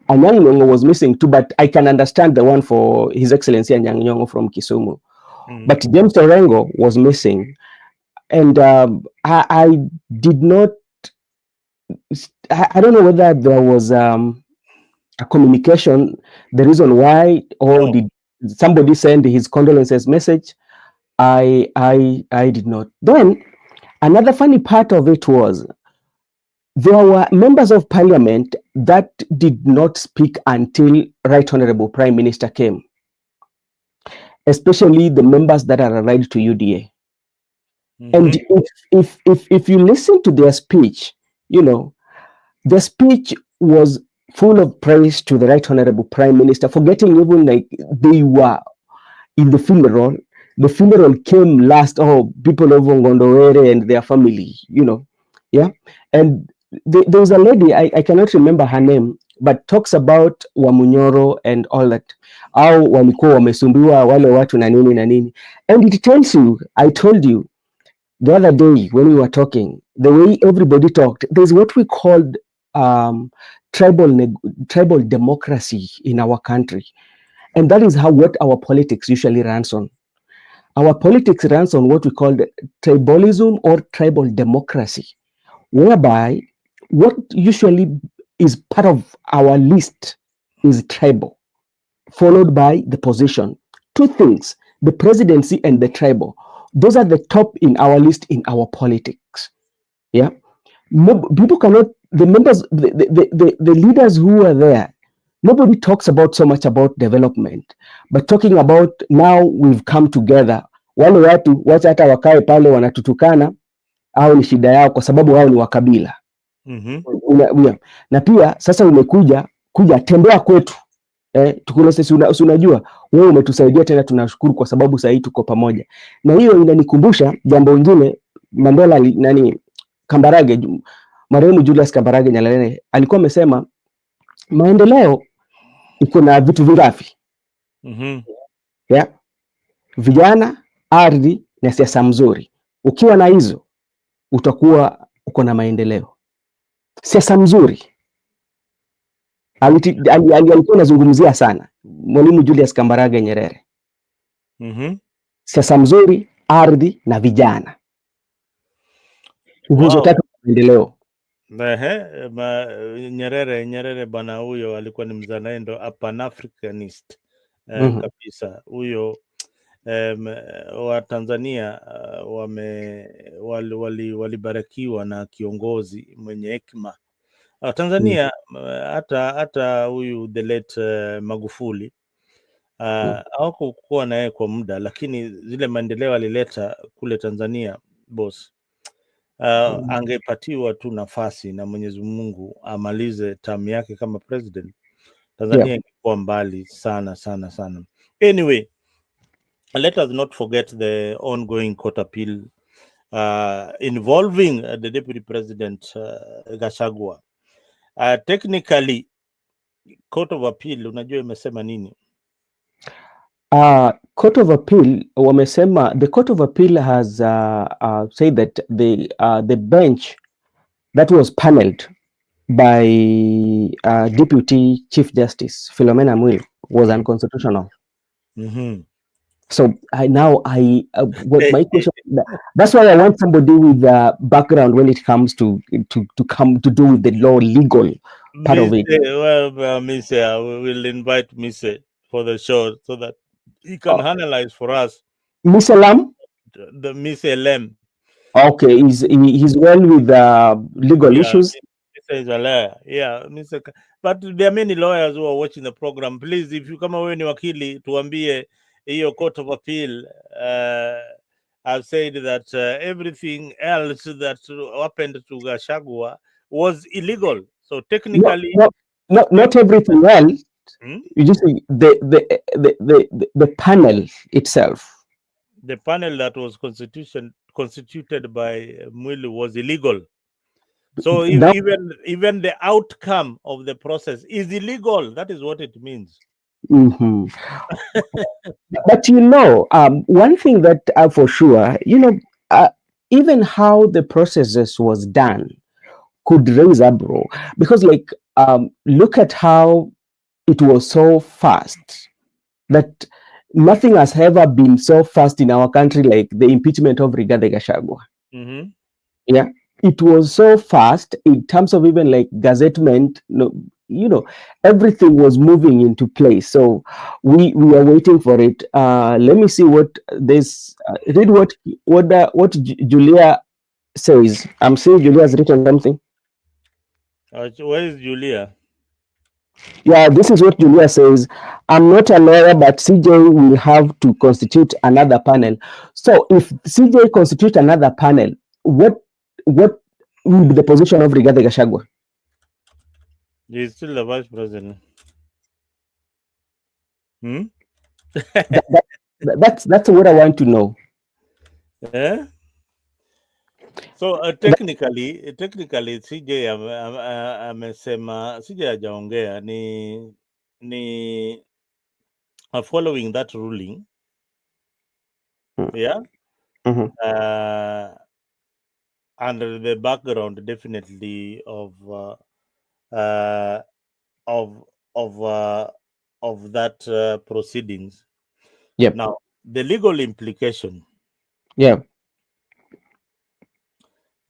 Anyang' Nyong'o was missing too, but I can understand the one for His Excellency Anyang' Nyong'o from Kisumu. But James Orengo was missing. And I did not, I don't know whether there was a communication, the reason why, or did somebody send his condolences message. I did not. Then another funny part of it was there were members of parliament that did not speak until Right Honorable Prime Minister came, especially the members that are allied to UDA. And if you listen to their speech, the speech was full of praise to the Right Honorable Prime Minister, forgetting even like they were in the funeral. The funeral came last. Oh, people of Ong'Ondo and their family, yeah. And there's a lady, I cannot remember her name, but talks about Wamunyoro and all that, au walikuwa wamesumbiwa wale watu na nini, and it tells you, I told you the other day when we were talking, the way everybody talked, there's what we called tribal democracy in our country, and that is what our politics usually runs on. Our politics runs on what we call tribalism or tribal democracy, whereby what usually is part of our list is tribal, followed by the position. Two things, the presidency and the tribal. Those are the top in our list in our politics. Yeah. People cannot, the members, the leaders who are there, nobody talks about so much about development, but talking about now we've come together. Wale watu wacha hata wakae pale wanatutukana au ni shida yao kwa sababu wao ni wakabila. Na pia sasa umekuja tembea kwetu. Tukuna sisi unajua wewe umetusaidia tena, tunashukuru kwa sababu sasa tuko pamoja. Na hiyo inanikumbusha jambo lingine, Mandela Kambarage, marehemu Julius Kambarage Nyerere alikuwa amesema maendeleo iko na vitu vingapi? Yeah. Vijana, ardhi na siasa mzuri. Ukiwa na hizo utakuwa uko na maendeleo. Siasa mzuri alikuwa anazungumzia sana Mwalimu Julius Kambarage Nyerere. Siasa mzuri, ardhi na vijana. Nguzo tatu maendeleo. Nyerere bwana huyo alikuwa ni mzalendo, Pan-Africanist kabisa. Huyo wa Tanzania walibarikiwa na kiongozi mwenye hekima. Tanzania hata huyu the late Magufuli hawakuwa naye kwa muda, lakini zile maendeleo alileta kule Tanzania boss, angepatiwa tu nafasi na Mwenyezi Mungu amalize term yake kama president, Tanzania ingekuwa mbali sana. Anyway, let us not forget the ongoing court appeal involving the deputy president Gachagua. Technically, court of appeal unajua imesema nini? Court of appeal wamesema, the court of appeal has said that the bench that was paneled by Deputy Chief Justice Philomena Mwilu was unconstitutional. So what my question, that's why I want somebody with a background when it comes to do with the law, legal part of it. Well, Miss, we will invite Miss for the show so that he can analyze for us. Miss Lam? The Miss Lem. Okay, he's well with legal issues. Is a lawyer. Yeah, Mr. But there are many lawyers who are watching the program. Please, if you kama wewe ni wakili, tuambie hiyo court of appeal. I've said that everything else that happened to Gachagua was illegal. So technically, not everything else. You just say the panel itself. The panel that was constituted by Mwilu was illegal. So even the outcome of the process is illegal. That is what it means. But one thing that for sure, even how the processes was done could raise uproar, because look at how it was so fast, that nothing has ever been so fast in our country like the impeachment of Rigathi Gachagua. Yeah. It was so fast in terms of even gazettement, everything was moving into place. So we are waiting for it. Let me see what this. Read what Julia says. I'm seeing Julia has written something. Where is Julia? Yeah, this is what Julia says. I'm not a lawyer, but CJ will have to constitute another panel. So if CJ constitutes another panel, what will be the position of Rigathi Gachagua? He's still the vice president. That's what I want to know. Yeah. So technically CJ amesema, CJ hajaongea, ni following that ruling, yeah, under the background definitely of that proceedings. Yep. Now the legal implication. Yeah.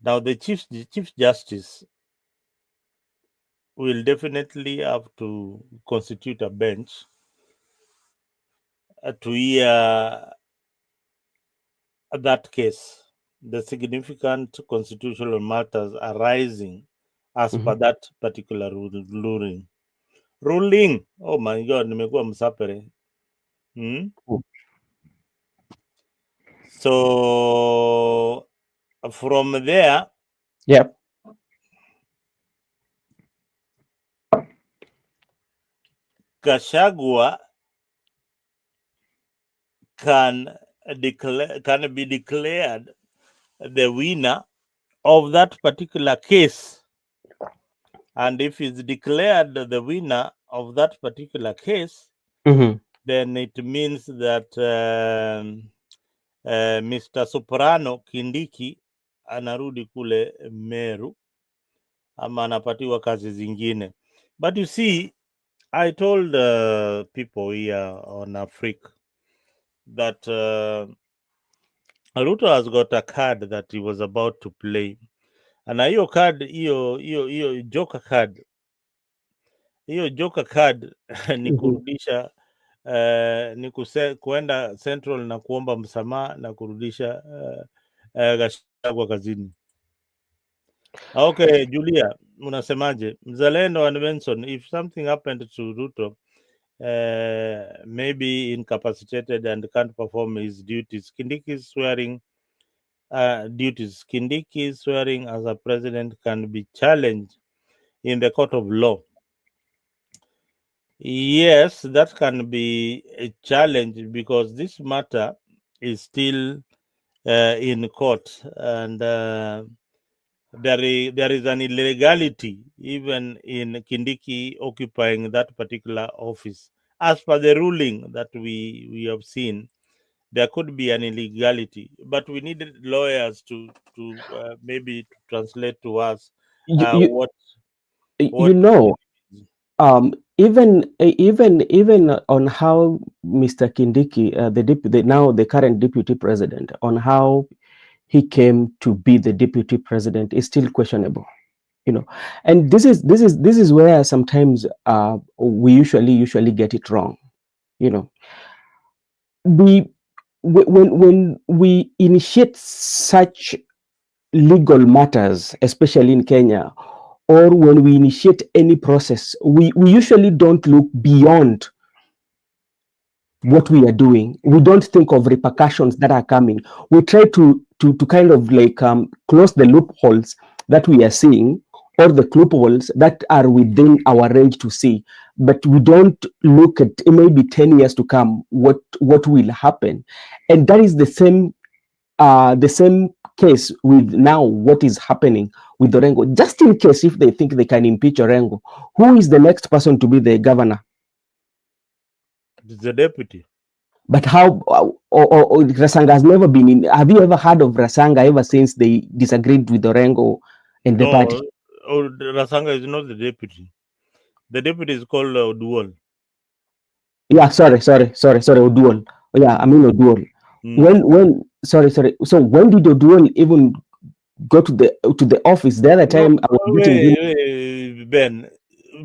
Now the Chief Justice will definitely have to constitute a bench to hear that case, the significant constitutional matters arising as per that particular ruling. Oh my God, nimekuwa msapere. So from there, yep, Gachagua can be declared the winner of that particular case. And if he's declared the winner of that particular case, then it means that Mr. Soprano Kindiki anarudi kule Meru ama anapatiwa kazi zingine. But you see, I told people here on Africa that Ruto has got a card that he was about to play. Na hiyo card, hiyo joker card, ni kurudisha ni kuenda Central na kuomba msamaha na kurudisha Gachagua kazini. Okay, Julia, unasemaje? Mzalendo and Benson, if something happened to Ruto, maybe incapacitated and can't perform his duties, Kindiki's swearing as a president can be challenged in the court of law. Yes, that can be a challenge because this matter is still in court, and there is an illegality even in Kindiki occupying that particular office. As per the ruling that we have seen, there could be an illegality, but we needed lawyers to maybe translate to us what you know. Even on how Mr. Kindiki, the current deputy president, on how he came to be the deputy president is still questionable, and this is where sometimes we usually get it wrong. When we initiate such legal matters, especially in Kenya, or when we initiate any process, we usually don't look beyond what we are doing. We don't think of repercussions that are coming. We try to kind of like close the loopholes that we are seeing, or the loopholes that are within our range to see, but we don't look at maybe 10 years to come what will happen. And that is the same case with now what is happening with Orengo. Just in case if they think they can impeach Orengo, who is the next person to be the governor? The deputy. But how or Rasanga has never been in. Have you ever heard of Rasanga ever since they disagreed with Orengo and the party? Rasanga is not the deputy. The deputy is called Oduol. Yeah, sorry, Oduol. Yeah, I mean Oduol. When sorry. So when did Oduol even go to the office? The other time I was meeting him. Ben,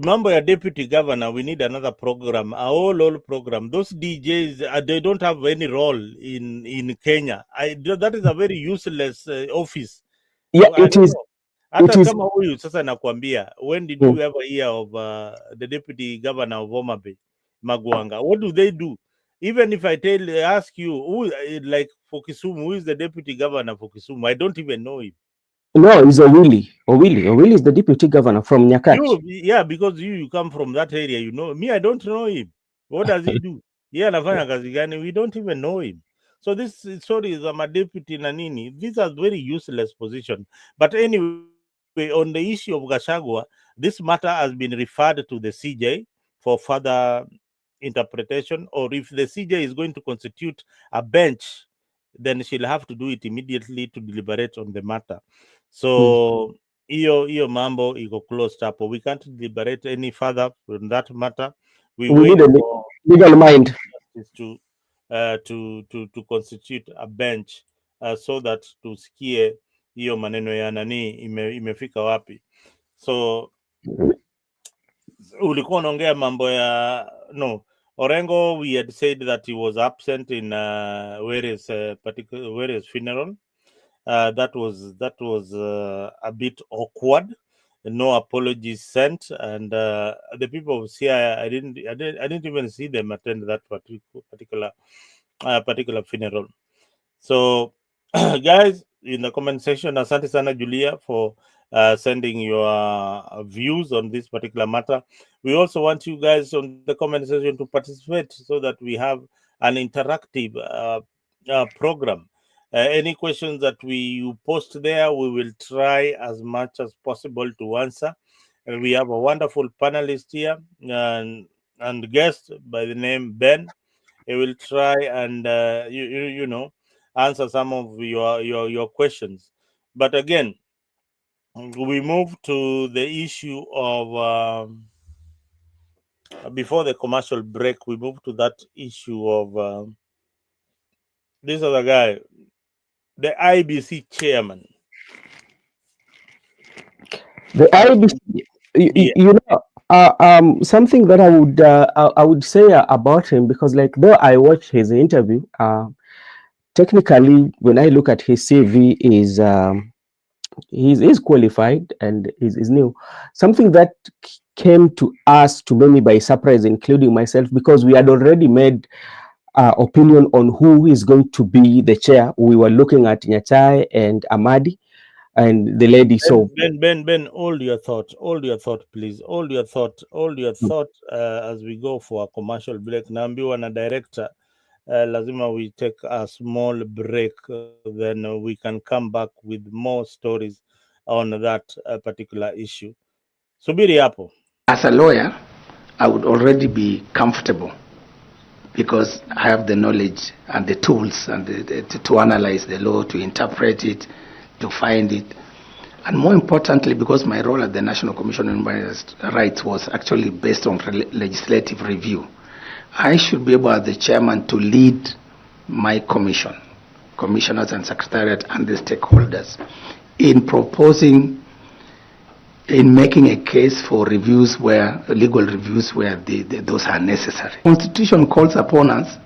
mambo ya deputy governor, we need another program, a whole program. Those DJs, they don't have any role in Kenya. That is a very useless office. Yeah, it is. Hata kama huyu sasa nakwambia, when did you ever hear of the deputy governor of Homa Bay, Magwanga? What do they do? Even if I ask you, who, like for Kisumu, who is the deputy governor for Kisumu? I don't even know him. No, it's Owili. Owili is the deputy governor from Nyakach. Yeah, because you come from that area, you know. Me, I don't know him. What does he do? Yeah, anafanya kazi gani? We don't even know him. So this stories my deputy na nini, these are very useless positions. But anyway, on the issue of Gachagua, this matter has been referred to the CJ for further interpretation, or if the CJ is going to constitute a bench, then she'll have to do it immediately to deliberate on the matter. So hiyo mambo iko closed up. We can't deliberate any further on that matter. We wait need a for legal mind to constitute a bench so that tusikie hiyo maneno ya nani imefika wapi. So ulikuwa unaongea mambo ya Orengo. We had said that he was absent in Were's funeral. That was a bit awkward. No apologies sent, and the people of Sia, I didn't even see them attend that particular funeral. So guys, in the comment section, asante sana Julia for sending your views on this particular matter. We also want you guys on the comment section to participate so that we have an interactive program. Any questions that you post there, we will try as much as possible to answer. And we have a wonderful panelist here and guest by the name Ben. He will try and answer some of your questions. But again, we move to the issue of before the commercial break. We move to that issue of this other guy, the IBC chairman. The IBC, something that I would say about him, because like though I watched his interview, technically when I look at his CV, he's qualified and is new. Something that came to us, to many, by surprise, including myself, because we had already made opinion on who is going to be the chair. We were looking at Nyachae and Amadi and the lady. So Ben, hold your thought, please. Hold your thought as we go for a commercial break. Naambiwa na director, lazima we take a small break, then we can come back with more stories on that particular issue. Subiri hapo. As a lawyer, I would already be comfortable because I have the knowledge and the tools and to analyze the law, to interpret it, to find it. And more importantly, because my role at the National Commission on Human Rights was actually based on legislative review, I should be able, as the chairman, to lead my commission, commissioners and secretariat and the stakeholders, in proposing, in making a case for reviews where, legal reviews where those are necessary. The Constitution calls upon us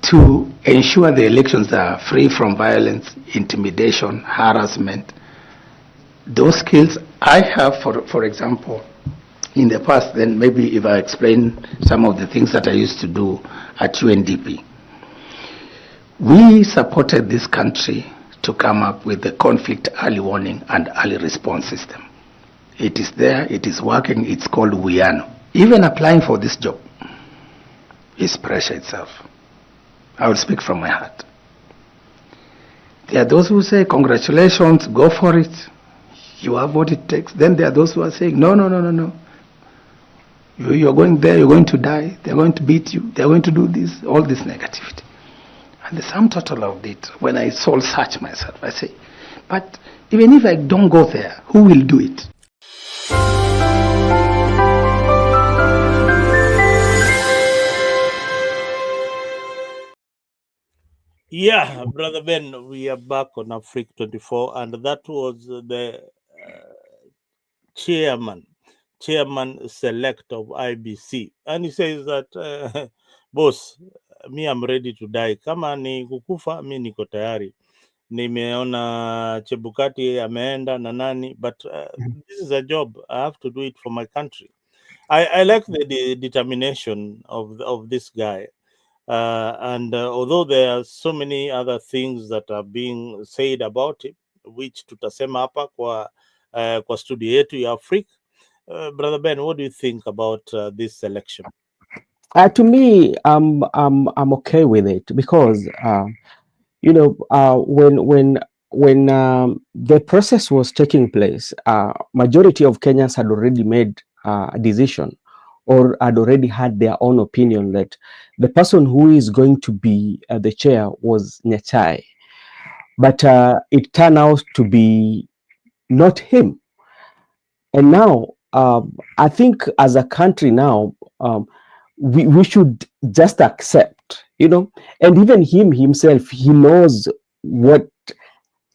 to ensure the elections are free from violence, intimidation, harassment. Those skills I have, for example, in the past, then maybe if I explain some of the things that I used to do at UNDP. We supported this country to come up with the conflict early warning and early response system. It is there, it is working, it's called WIANO. Even applying for this job is pressure itself. I will speak from my heart. There are those who say, congratulations, go for it. You have what it takes. Then there are those who are saying, no. You're going there, you're going to die, they're going to beat you, they're going to do this, all this negativity. And the sum total of it, when I soul search myself, I say, but even if I don't go there, who will do it? Yeah, Brother Ben, we are back on Africa 24, and that was the chairman select of IBC, and he says that boss, me I'm ready to die, kama ni kukufa mi niko tayari. Nimeona Chebukati ameenda na nani, but this is a job, I have to do it for my country. I like the determination of this guy. And although there are so many other things that are being said about it, which tutasema hapa kwa studio yetu ya Africa, Brother Ben, what do you think about this selection? To me, I'm okay with it, because When the process was taking place, majority of Kenyans had already made a decision or had already had their own opinion that the person who is going to be the chair was Nyachai. But it turned out to be not him. And now, I think as a country now, we should just accept, and even him himself, he knows what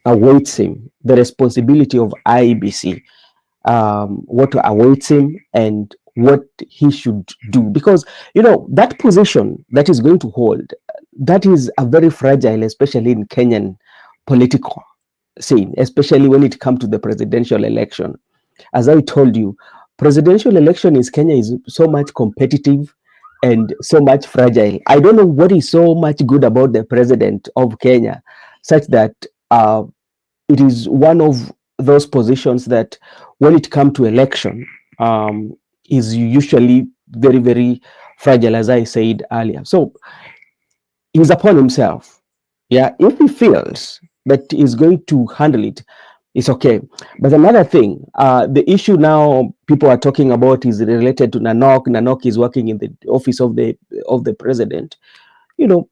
awaits him, the responsibility of IEBC, what awaits him, and what he should do. Because, that position that is going to hold, that is a very fragile, especially in Kenyan political scene, especially when it comes to the presidential election. As I told you, presidential election in Kenya is so much competitive and so much fragile. I don't know what is so much good about the president of Kenya, such that it is one of those positions that when it comes to election, is usually very, very fragile, as I said earlier. So he's upon himself. Yeah, if he feels that he's going to handle it, it's okay. But another thing, the issue now people are talking about is related to Nanok. Nanok is working in the office of the president. Even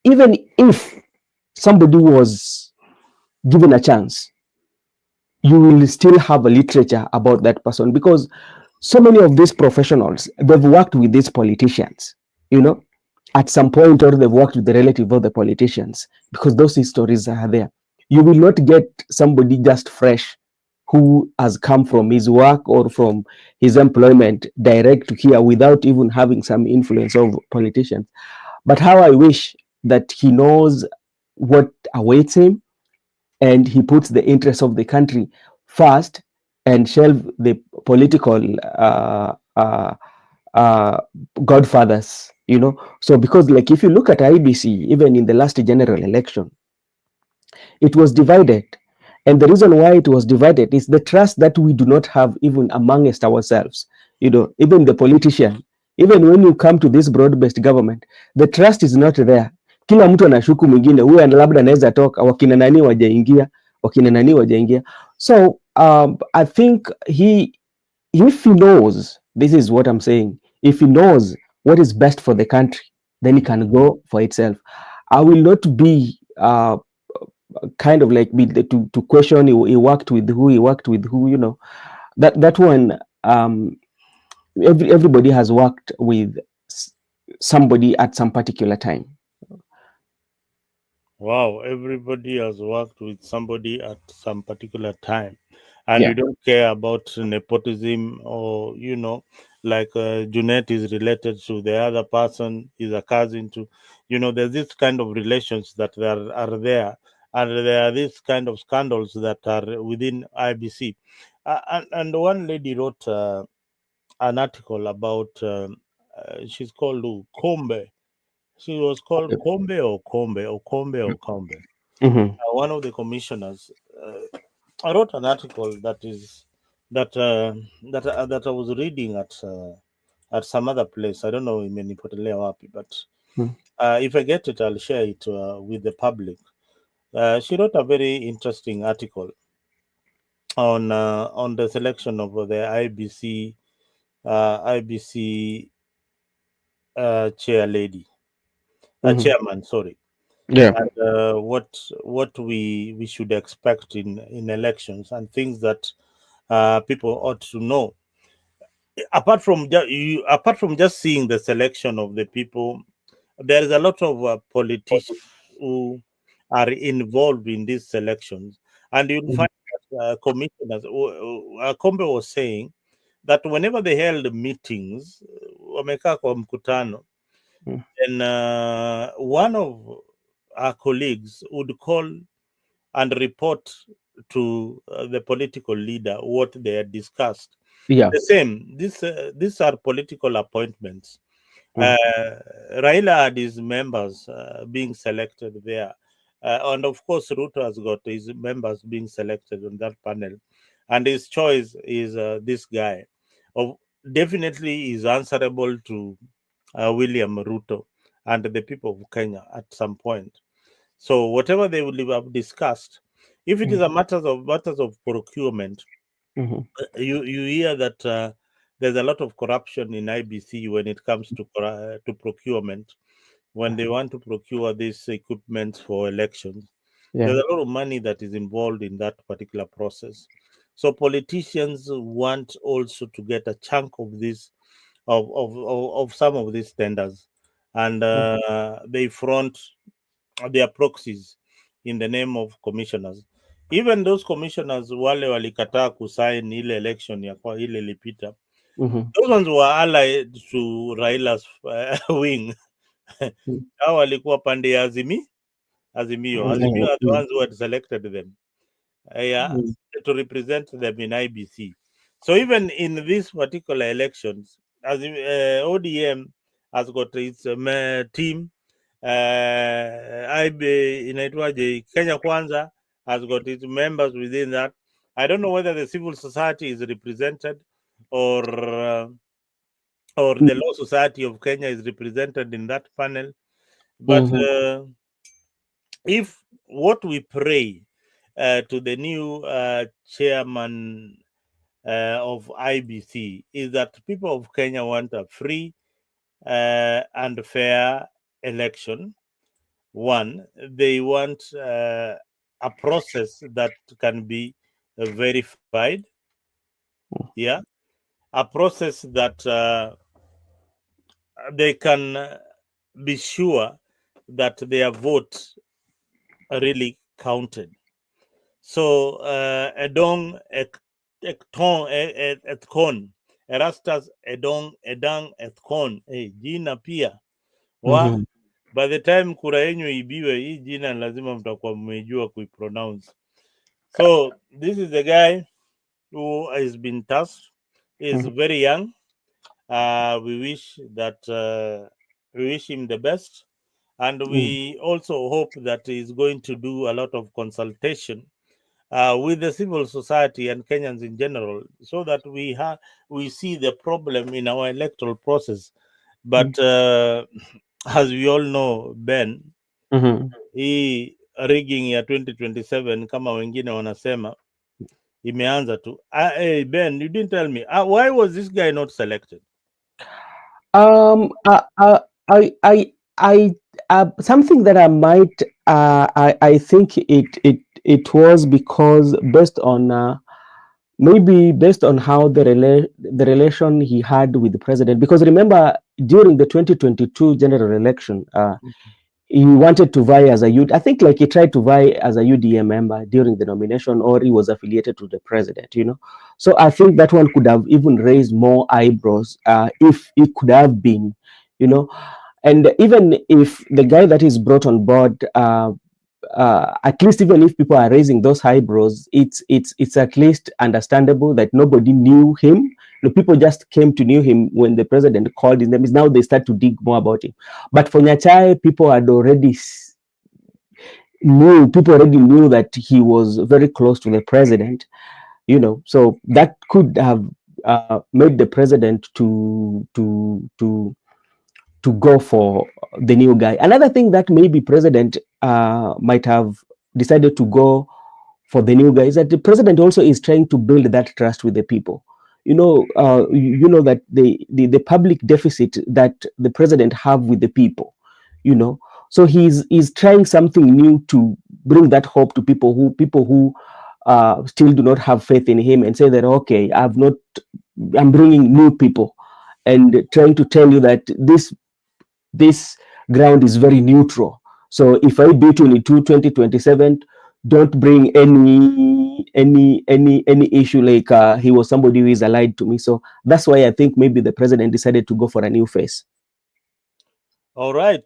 if somebody was given a chance, you will still have a literature about that person, because so many of these professionals, they've worked with these politicians, at some point, or they've worked with the relative of the politicians, because those histories are there. You will not get somebody just fresh who has come from his work or from his employment direct to here without even having some influence of politicians. But how I wish that he knows what awaits him, and he puts the interests of the country first, and shelve the political godfathers. So, because, like, if you look at IBC, even in the last general election, it was divided. And the reason why it was divided is the trust that we do not have even amongst ourselves. Even the politician, even when you come to this broad-based government, the trust is not there. Kila mtu anashuku mwingine, huyu labda anaweza toka, wakina nani wajaingia. So I think if he knows, this is what I'm saying, if he knows what is best for the country, then he can go for itself. I will not be kind of like to question he worked with who. That one, everybody has worked with somebody at some particular time. Wow, everybody has worked with somebody at some particular time, and Yeah. you don't care about nepotism, or like Junet is related to the other person, is a cousin to, there's this kind of relations that are there, and there are these kind of scandals that are within IBC. And one lady wrote an article about, she's called Kombe. She was called Kombe or Kombe or Kombe or Kombe. Mm-hmm. One of the commissioners. I wrote an article that I was reading at some other place. I don't know imenipotelea wapi, but if I get it, I'll share it with the public. She wrote a very interesting article on the selection of the IBC chair lady, chairman. Sorry. Yeah. And what we should expect in elections, and things that people ought to know. Apart from just seeing the selection of the people, there is a lot of politicians who are involved in these selections, and you'll find that commissioners. Kombe was saying that whenever they held meetings, wamekaa kwa mkutano, and one of our colleagues would call and report to the political leader what they had discussed. Yeah. The same. These are political appointments. Raila had his members being selected there, and of course Ruto has got his members being selected on that panel, and his choice is this guy. Definitely is answerable to William Ruto and the people of Kenya at some point. So whatever they will have discussed, if it is a matters of procurement, you hear that there's a lot of corruption in IBC when it comes to procurement. When they want to procure these equipment for elections, there's a lot of money that is involved in that particular process. So politicians want also to get a chunk of this, of some of these tenders, and they front their proxies in the name of commissioners. Even those commissioners wale walikataa kusign ile election ya kwa ile ilipita, those ones were allied to Raila's wing. Hao walikuwa pande ya Azimio. Azimio are the ones who had selected them to represent them in IBC. So even in these particular elections, as ODM has got its team, inaitwaje, Kenya Kwanza has got its members within that. I don't know whether the civil society is represented or the Law Society of Kenya is represented in that panel. But if what we pray to the new chairman of IBC is that people of Kenya want a free and fair election. One, they want a process that can be verified. Yeah, a process that they can be sure that their vote really counted. So edong etkon erastas edong edang etkon jina pia wa by the time kura yenyu ibiwe, hii jina lazima mtakuwa mmejua kuipronounce. So this is the guy who has been tasked. Is very young. We wish him the best, and we also hope that he's going to do a lot of consultation with the civil society and Kenyans in general, so that we see the problem in our electoral process. But as we all know, Ben, hii rigging ya 2027 kama wengine wanasema imeanza tu. Hey Ben, you didn't tell me why was this guy not selected? Something that I might I think it was because based on maybe based on how the relation he had with the president, because remember during the 2022 general election he wanted to vie as a I think like he tried to vie as a UDA member during the nomination, or he was affiliated to the president, you know. So I think that one could have even raised more eyebrows if it could have been, you know. And even if the guy that is brought on board, at least even if people are raising those eyebrows, it's at least understandable that nobody knew him. The people just came to know him when the president called his name. Now they start to dig more about him. But for Nyachae, people already knew that he was very close to the president, you know. So that could have made the president to go for the new guy. Another thing that maybe president might have decided to go for the new guy is that the president also is trying to build that trust with the people. You know that the public deficit that the president have with the people, you know. So he's trying something new to bring that hope to people who still do not have faith in him, and say that, okay, I'm bringing new people, and trying to tell you that this ground is very neutral. So if I beat you in 2027, don't bring any issue like he was somebody who is allied to me. So that's why I think maybe the president decided to go for a new face. All right,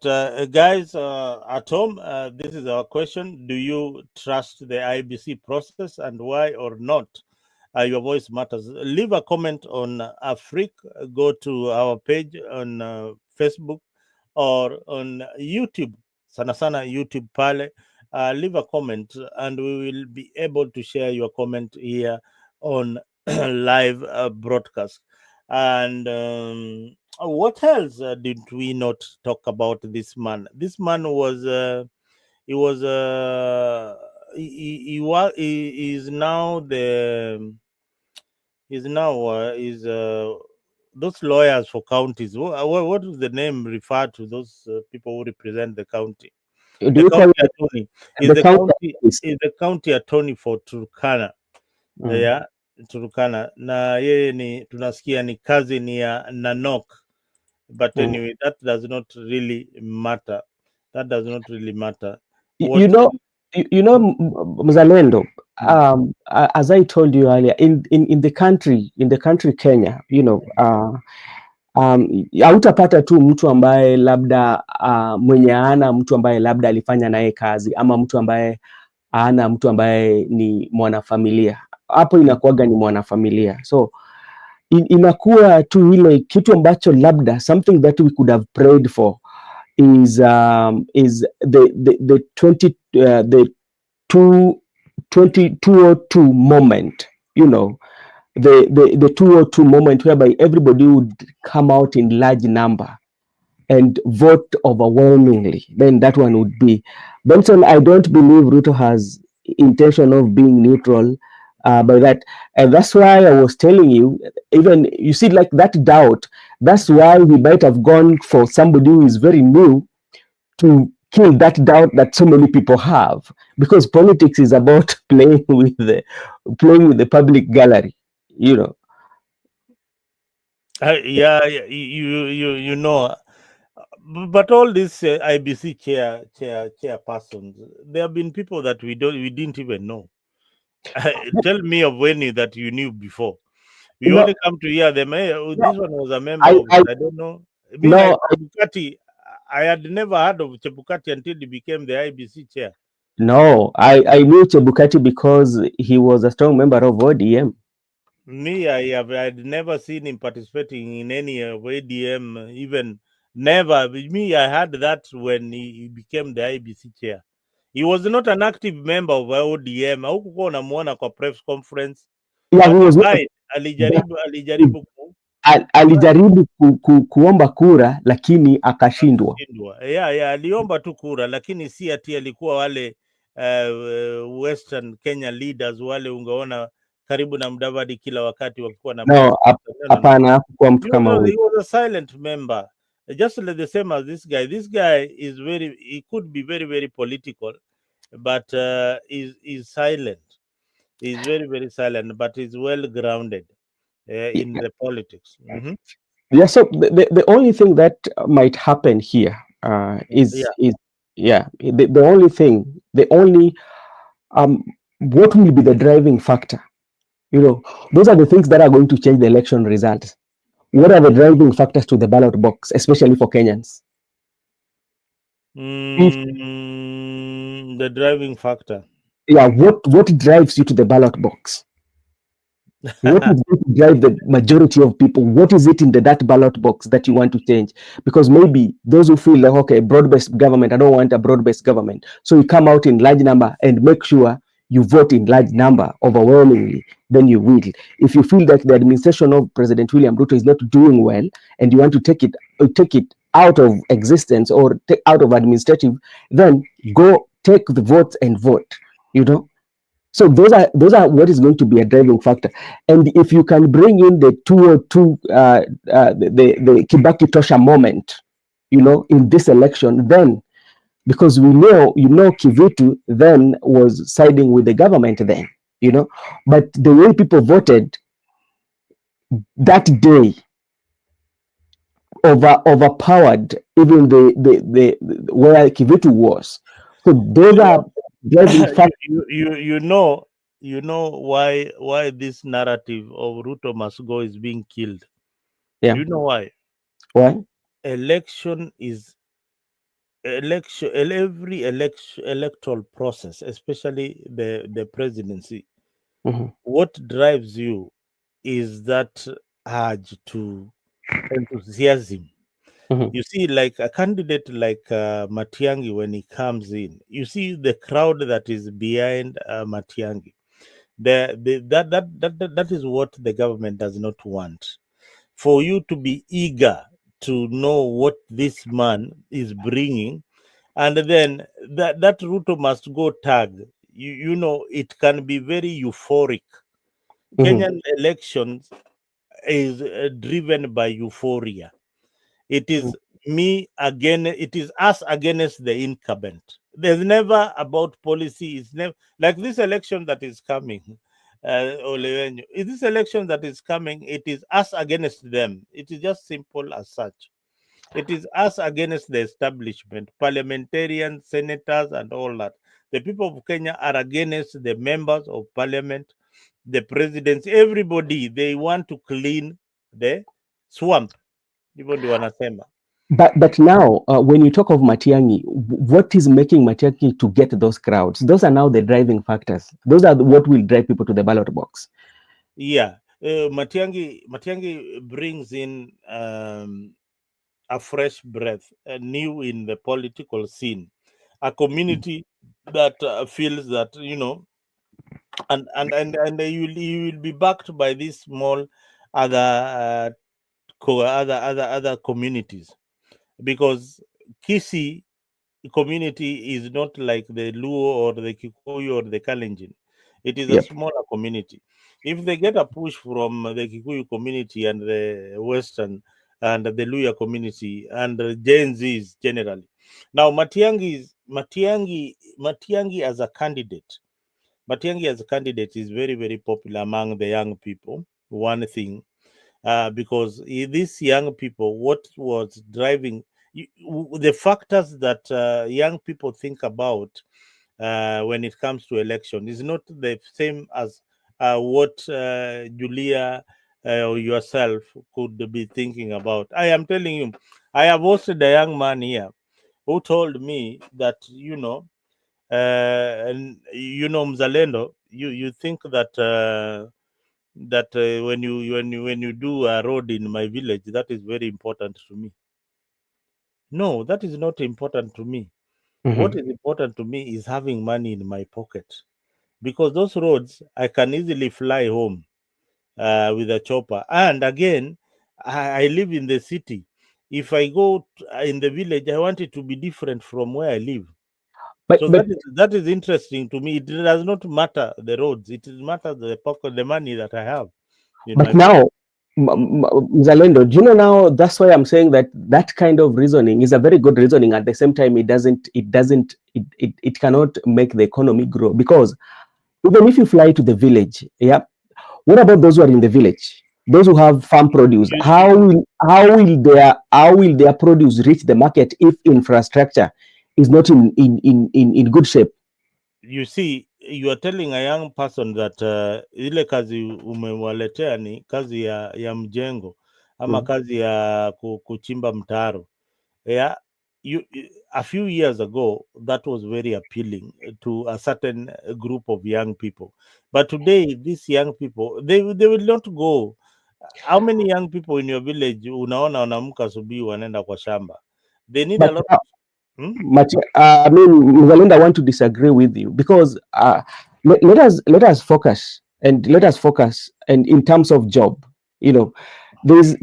guys at home, this is our question. Do you trust the IBC process, and why or not? Your voice matters. Leave a comment on Afrique. Go to our page on Facebook or on YouTube. Sana YouTube pale. Leave a comment, and we will be able to share your comment here on live broadcast. And what else did we not talk about this man? This man was he was he is now the is now those lawyers for counties. What is the name referred to those people who represent the county? Do The you call county it attorney the counter? is the county attorney for Turkana. Yeah, Turkana, na yeye ni tunasikia ni cousin ya Nanok, but anyway, that does not really matter. That does not really matter. You know, Mzalendo, as I told you earlier, in the country Kenya, hautapata tu mtu ambaye labda mwenye ana mtu ambaye labda alifanya naye kazi, ama mtu ambaye ana mtu ambaye ni mwanafamilia. Hapo inakuwaga ni mwanafamilia, so inakuwa tu ile kitu ambacho labda something that we could have prayed for is the 202 moment, the 202 moment whereby everybody would come out in large number and vote overwhelmingly. Then that one would be Benson. I don't believe Ruto has intention of being neutral by that, and that's why I was telling you, even you see like that doubt, that's why we might have gone for somebody who is very new to kill that doubt that so many people have, because politics is about playing with the public gallery, Yeah, you know, but all these IBC chairpersons, there have been people that we didn't even know. Tell me of any that you knew before. We only come to hear them. Hey, this one was a member of it. I don't know. Me like Chebukati, I had never heard of Chebukati until he became the IBC chair. No, I knew Chebukati because he was a strong member of ODM. Me, I'd never seen him participating in any of ADM, even never. Me, I had that when he became the IBC chair. He was not an active member of ODM. Haukukuwa unamuona kwa press conference. Yeah, he was alijaribu kuomba kura lakini akashindwa. Yeah, aliomba tu kura lakini si ati alikuwa wale Western Kenya leaders wale ungeona karibu na Mudavadi kila wakati wakikuwa na no, hapana, hakuwa mtu kama huyo. He was a silent member, just like the same as this guy. This guy is he could be very, very political, but is silent. He's very, very silent, but he's well grounded in the politics. Yeah, so the only thing that might happen here is the only thing, what will be the driving factor? Those are the things that are going to change the election results. What are the driving factors to the ballot box, especially for Kenyans? The driving factor. Yeah, what drives you to the ballot box? What is going to drive the majority of people? What is it in that ballot box that you want to change? Because maybe those who feel like, okay, broad-based government, I don't want a broad-based government. So you come out in large number and make sure you vote in large number overwhelmingly, then you will. If you feel that the administration of President William Ruto is not doing well and you want to take it out of existence or take out of administrative, then go take the votes and vote, So those are what is going to be a driving factor. And if you can bring in the 202, the Kibaki Tosha moment, in this election, then, because we know, Kivutu then was siding with the government then, but the way people voted that day overpowered even the where Kivutu was. So those are driving factors. You know why this narrative of Ruto must go is being killed. Yeah. Do you know why? Why? Every electoral process, especially the presidency, what drives you is that urge to enthusiasm. You see, like a candidate like Matiang'i, when he comes in, you see the crowd that is behind Matiang'i. That is what the government does not want. For you to be eager to know what this man is bringing, and then that Ruto must go tag. You know, it can be very euphoric. Kenyan elections is driven by euphoria. It is me again. It is us against the incumbent. There's never about policy. It's never like this election that is coming. Olewenyo, this election that is coming, it is us against them. It is just simple as such. It is us against the establishment, parliamentarians, senators, and all that. The people of Kenya are against the members of parliament, the presidents, everybody. They want to clean the swamp. Hivyo ndio wanasema. But now, when you talk of Matiang'i, what is making Matiang'i to get those crowds? Those are now the driving factors. Those are what will drive people to the ballot box. Yeah, Matiang'i brings in a fresh breath, new in the political scene, a community that feels that, you know, and you will be backed by these small other other communities, because Kisii community is not like the Luo or the Kikuyu or the Kalenjin. It is a smaller community. If they get a push from the Kikuyu community and the Western and the Luya community and the Gen Zs generally. Now Matiang'i as a candidate, Matiang'i as a candidate is very, very popular among the young people. One thing, because these young people, what was driving the factors that young people think about when it comes to election is not the same as what Julia or yourself could be thinking about. I am telling you, I have hosted a young man here who told me that, you know, Mzalendo, you think that when you do a road in my village, that is very important to me. No, that is not important to me. What is important to me is having money in my pocket, because those roads I can easily fly home with a chopper. And again, I live in the city. If I go in the village, I want it to be different from where I live. But So that is interesting to me. It does not matter the roads; it matters the pocket, the money that I have. But now, Mzalendo, do you know now? That's why I'm saying that that kind of reasoning is a very good reasoning. At the same time, it cannot make the economy grow, because even if you fly to the village, yeah, what about those who are in the village? Those who have farm produce, how will their produce reach the market if infrastructure is not in good shape? You see, you are telling a young person that ile kazi umewaletea ni kazi ya mjengo ama kazi ya kuchimba mtaro. Yeah, a few years ago that was very appealing to a certain group of young people, but today these young people they will not go. How many young people in your village unaona wanaamka asubuhi wanaenda kwa shamba? They need a lot of I mean, Valinda, I want to disagree with you, because let us focus and in terms of job. You know, there's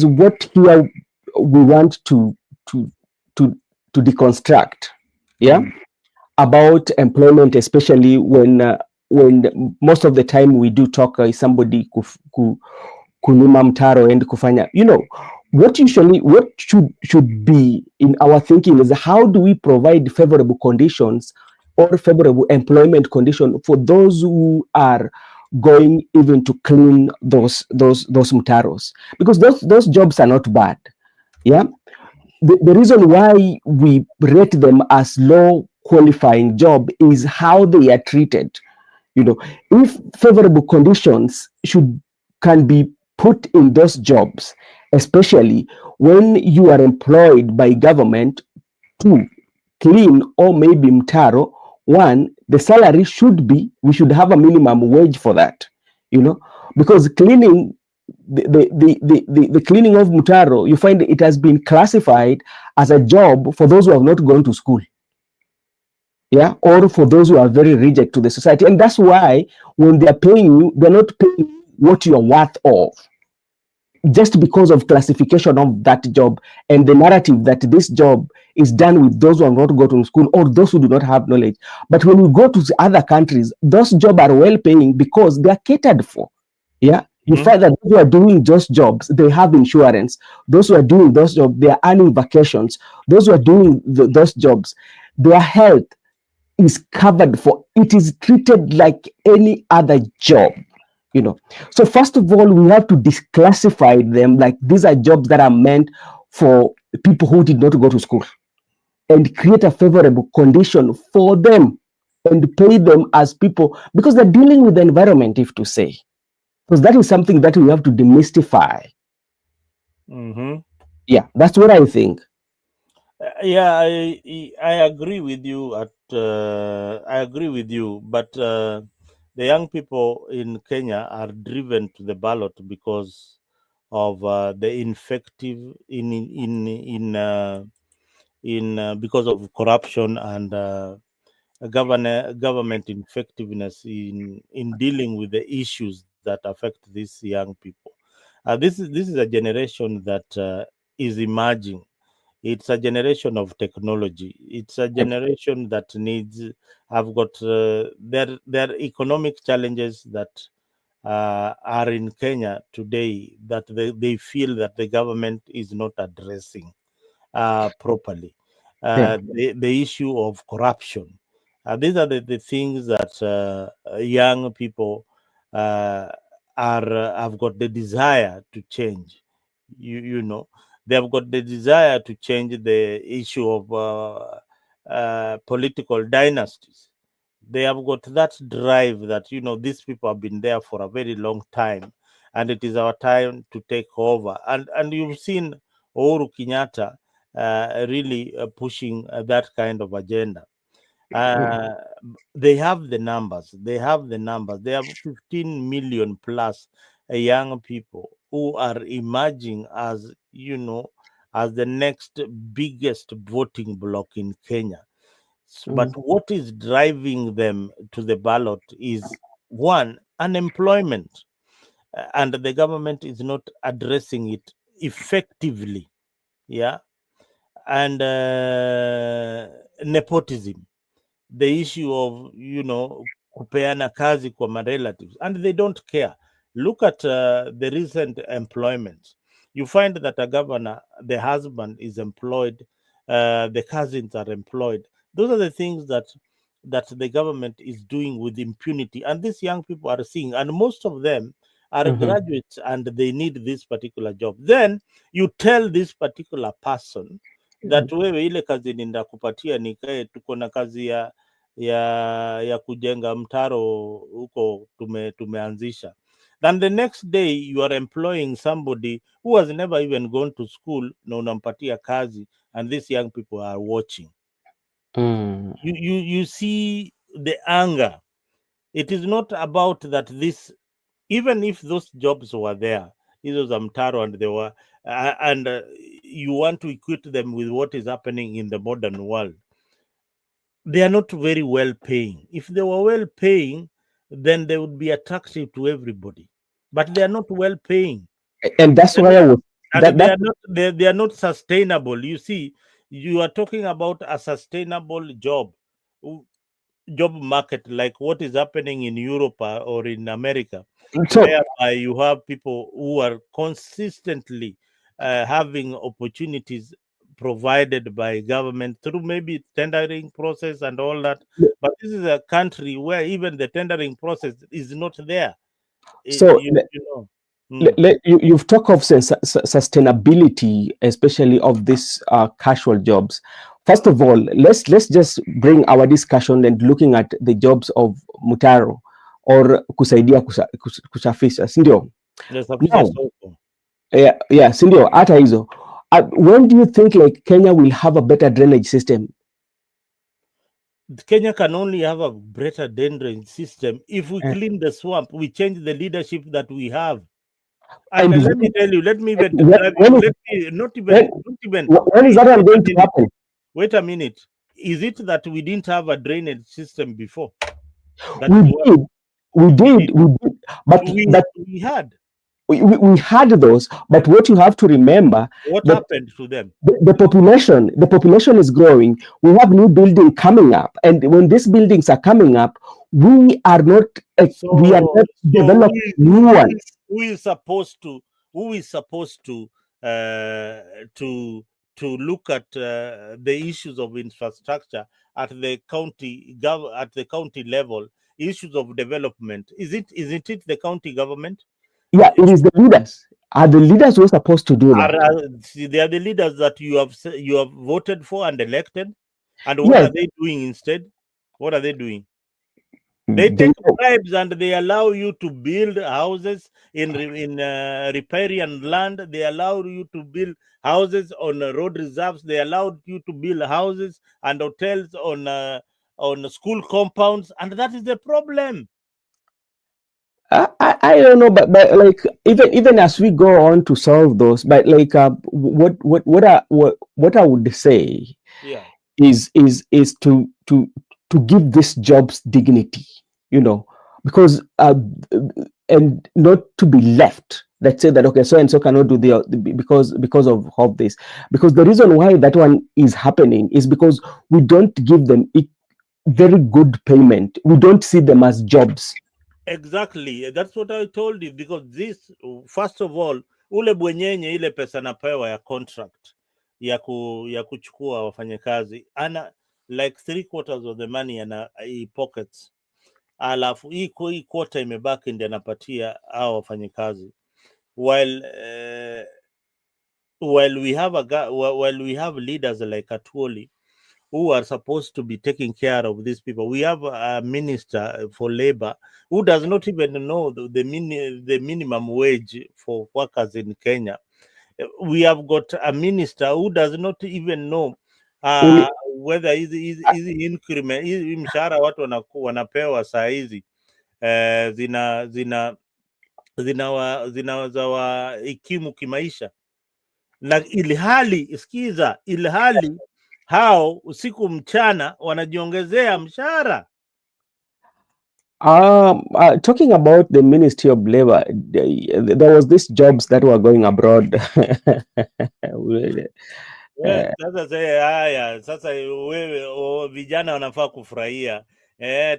what here we want to deconstruct, yeah, about employment, especially when most of the time we do talk somebody kulima mtaro and kufanya, you know. What should be in our thinking is, how do we provide favorable conditions or favorable employment condition for those who are going even to clean those mtaros, because those jobs are not bad. Yeah, the reason why we rate them as low qualifying job is how they are treated. You know, if favorable conditions can be put in those jobs, especially when you are employed by government to clean or maybe mtaro, one, the salary we should have a minimum wage for that, you know, because cleaning the cleaning of mtaro, you find it has been classified as a job for those who have not gone to school. Yeah, or for those who are very rigid to the society. And that's why when they're paying you, they're not paying what you're worth of. just because of classification of that job and the narrative that this job is done with those who have not gone to school or those who do not have knowledge. But when we go to the other countries, those jobs are well paying because they are catered for. Yeah. You find that those who are doing those jobs, they have insurance. Those who are doing those jobs, they are earning vacations. Those who are doing those jobs, their health is covered for. It is treated like any other job. So first of all, we have to declassify them, like these are jobs that are meant for people who did not go to school, and create a favorable condition for them and pay them as people, because they're dealing with the environment, if to say, because that is something that we have to demystify. Yeah, that's what I think. Yeah, I agree with you. I agree with you, but the young people in Kenya are driven to the ballot because of the infective because of corruption and government effectiveness in dealing with the issues that affect these young people. This is a generation that is emerging. It's a generation of technology. It's a generation that needs. Have got their economic challenges that are in Kenya today that they feel that the government is not addressing properly. The issue of corruption. These are the things that young people have got the desire to change. You know, they have got the desire to change the issue of political dynasties. They have got that drive that these people have been there for a very long time, and it is our time to take over. And you've seen Uhuru Kenyatta really pushing that kind of agenda. They have the numbers. They have 15 million plus young people who are emerging as as the next biggest voting bloc in Kenya. But what is driving them to the ballot is one, unemployment, and the government is not addressing it effectively. Yeah, and nepotism, the issue of kupeana kazi kwa my relatives, and they don't care. Look at the recent employment. You find that a governor, the husband is employed, the cousins are employed. Those are the things that the government is doing with impunity, and these young people are seeing, and most of them are graduates and they need this particular job. Then you tell this particular person that wewe ile kazi ninakupatia nikae, tuko na kazi ya kujenga mtaro huko tumeanzisha. Then the next day you are employing somebody who has never even gone to school na unampatia kazi, and these young people are watching. You see the anger. It is not about that this, even if those jobs were there, hizo za mtaro, and they were you want to equate them with what is happening in the modern world, they are not very well paying. If they were well paying, then they would be attractive to everybody. But they are not well paying, and that's why they are not sustainable. You see, you are talking about a sustainable job market, like what is happening in Europe or in America, whereby you have people who are consistently having opportunities provided by government through maybe tendering process and all that. But this is a country where even the tendering process is not there. So you've talked of sustainability, especially of these casual jobs. First of all, let's just bring our discussion and looking at the jobs of mutaro or kusaidia kusafisha, sindio? Yeah, sindio, hata hizo. When do you think like Kenya will have a better drainage system? Kenya can only have a better drainage system if we clean the swamp, we change the leadership that we have. And let me tell you, when is that going to happen? Wait a minute. Is it that we didn't have a drainage system before? We did, but we had. we had those, but what you have to remember, What happened to them? The population is growing. We have new building coming up, and when these buildings are coming up, we are not developing new ones. Who is supposed to look at the issues of infrastructure at the county level, issues of development? Isn't it the county government? Yeah, it is the leaders. Are the leaders who are supposed to do that? They are the leaders that you have voted for and elected. And what Yes. are they doing instead? What are they doing? They take bribes and they allow you to build houses in riparian land. They allow you to build houses on road reserves. They allowed you to build houses and hotels on school compounds, and that is the problem. I don't know, but like even as we go on to solve those, but like what I would say, yeah, is to give these jobs dignity, you know, because and not to be left. Let's say that okay, so and so cannot do because of this. Because the reason why that one is happening is because we don't give them very good payment. We don't see them as jobs. Exactly, that's what I told you. Because this, first of all, ule bwenyenye ile pesa napewa ya contract ya kuchukua wafanyakazi, ana like 3/4 of the money ana pockets, alafu hii quarter imebaki ndiye anapatia hao wafanyakazi, while we have leaders like Atwoli who are supposed to be taking care of these people. We have a minister for labor who does not even know the minimum wage for workers in Kenya. We have got a minister who does not even know whether hizi increment, hizi mshahara watu wanapewa saa hizi zinawaza ikimu kimaisha, na ilhali hao usiku mchana wanajiongezea mshahara. Talking about the Ministry of Labor, there was this jobs that were going abroad. Sasa wewe vijana wanafaa kufurahia.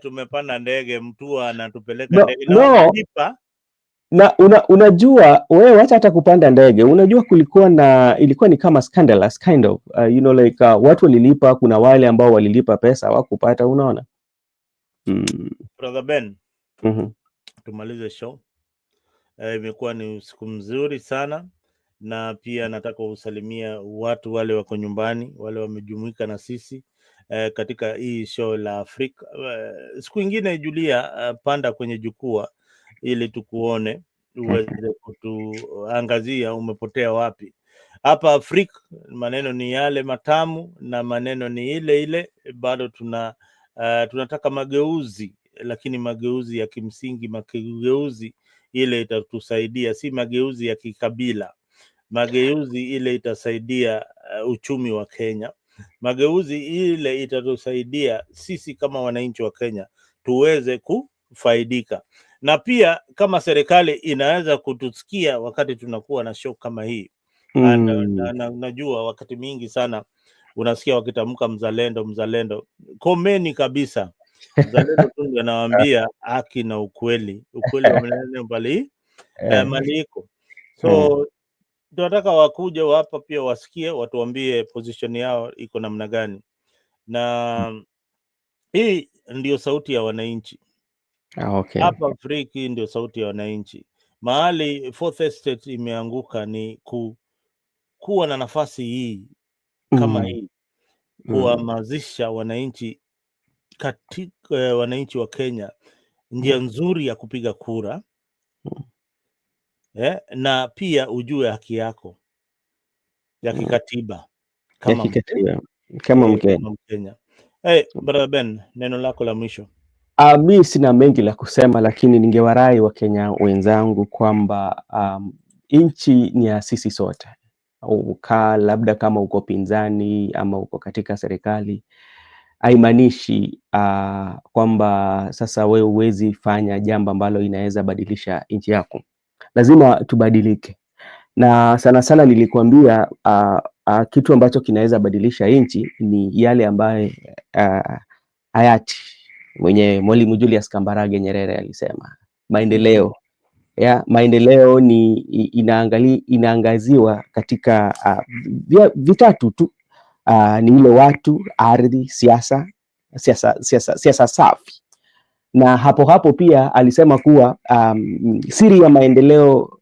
Tumepanda ndege, mtu anatupeleka ndege na wanalipa. Na unajua wewe, wacha hata kupanda ndege, unajua ilikuwa ni kama scandalous kind of you know, like watu walilipa, kuna wale ambao walilipa pesa hawakupata, unaona. Brother Ben, tumalize show. Imekuwa ni usiku mzuri sana, na pia nataka usalimia watu wale wako nyumbani, wale wamejumuika na sisi katika hii show la Afrika. Siku ingine Julia, panda kwenye jukwaa ili tukuone, uweze kutuangazia umepotea wapi. Hapa Afrika maneno ni yale matamu na maneno ni ile bado tunataka mageuzi, lakini mageuzi ya kimsingi, mageuzi ile itatusaidia, si mageuzi ya kikabila, mageuzi ile itasaidia uchumi wa Kenya, mageuzi ile itatusaidia sisi kama wananchi wa Kenya tuweze kufaidika, na pia kama serikali inaweza kutusikia wakati tunakuwa na show kama hii. Najua wakati mingi sana unasikia wakitamka mzalendo, komeni kabisa. Mzalendo tu ndio anawaambia haki na ukweli wa maneno mbali maliko. So tunataka wakuja hapa pia wasikie, watuambie position yao iko namna gani, na hii ndio sauti ya wananchi. Okay. Hapa Afrika ndio sauti ya wananchi. Mahali Fourth Estate imeanguka ni kuwa na nafasi hii kama hii, kuhamasisha wananchi katika wananchi wa Kenya njia nzuri ya kupiga kura, na pia ujue haki yako ya kikatiba kama Mkenya. Brother Ben, neno lako la mwisho. Mi sina mengi la kusema, lakini ningewarai Wakenya wenzangu kwamba nchi ni ya sisi sote. Labda kama uko pinzani ama uko katika serikali, haimaanishi kwamba sasa wewe huwezi fanya jambo ambalo inaweza badilisha nchi yako. lazima tubadilike, na sana sana nilikwambia kitu ambacho kinaweza badilisha nchi ni yale ambaye hayati Mwalimu Julius Kambarage Nyerere alisema, maendeleo maendeleo ni inaangaziwa katika vitatu tu, ni ile watu, ardhi, siasa safi. Na hapo pia alisema kuwa siri ya maendeleo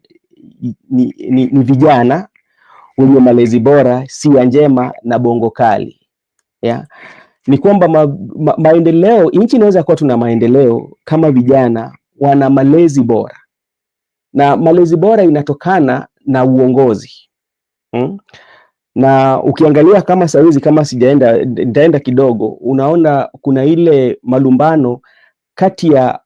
ni vijana wenye malezi bora, sia njema na bongo kali. Ni kwamba maendeleo, nchi inaweza kuwa tuna maendeleo kama vijana wana malezi bora, na malezi bora inatokana na uongozi. Na ukiangalia kama saizi, kama nitaenda kidogo, unaona kuna ile malumbano kati ya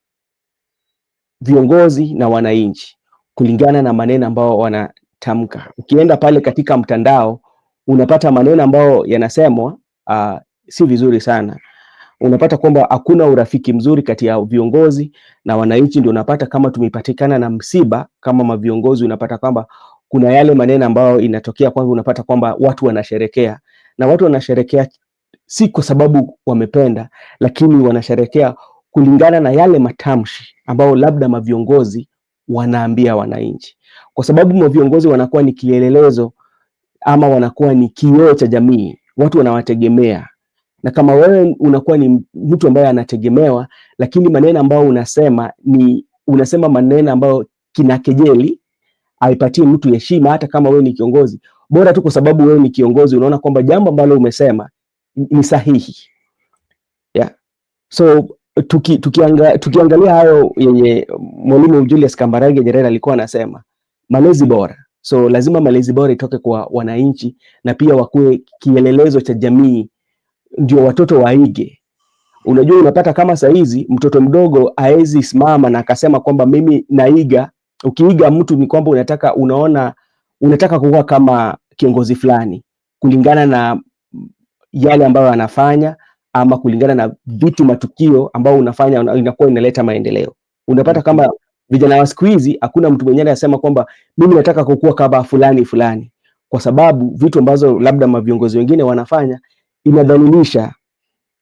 viongozi na wananchi kulingana na maneno ambao wanatamka. Ukienda pale katika mtandao unapata maneno ambao yanasemwa si vizuri sana. Unapata kwamba hakuna urafiki mzuri kati ya viongozi na wananchi. Ndio unapata kama tumepatikana na msiba kama maviongozi, unapata kwamba kuna yale maneno ambayo inatokea kwamba unapata kwamba watu wanasherekea, na watu wanasherekea si kwa sababu wamependa, lakini wanasherekea kulingana na yale matamshi ambao labda maviongozi wanaambia wananchi, kwa sababu maviongozi wanakuwa ni kielelezo ama wanakuwa ni kioo cha jamii. Watu wanawategemea, na kama wewe unakuwa ni mtu ambaye anategemewa, lakini maneno ambayo unasema maneno ambayo kinakejeli, haipatii mtu heshima. Hata kama wewe ni kiongozi bora tu, kwa sababu wewe ni kiongozi, unaona kwamba jambo ambalo umesema ni sahihi. So tukiangalia hayo yenye Mwalimu Julius Kambarage Nyerere alikuwa anasema, malezi bora. So lazima malezi bora itoke kwa wananchi, na pia wakuwe kielelezo cha jamii, ndio watoto waige. Unajua, unapata kama saizi mtoto mdogo haezi simama na akasema kwamba mimi naiga. Ukiiga mtu ni kwamba unataka kuwa kama kiongozi fulani kulingana na yale ambayo anafanya, ama kulingana na vitu matukio ambao unafanya inakuwa inaleta maendeleo. Unapata kama vijana wa siku hizi hakuna mtu mwenyewe anasema kwamba mimi nataka kukua kama fulani, kwa sababu vitu ambazo labda maviongozi wengine wanafanya inadhalilisha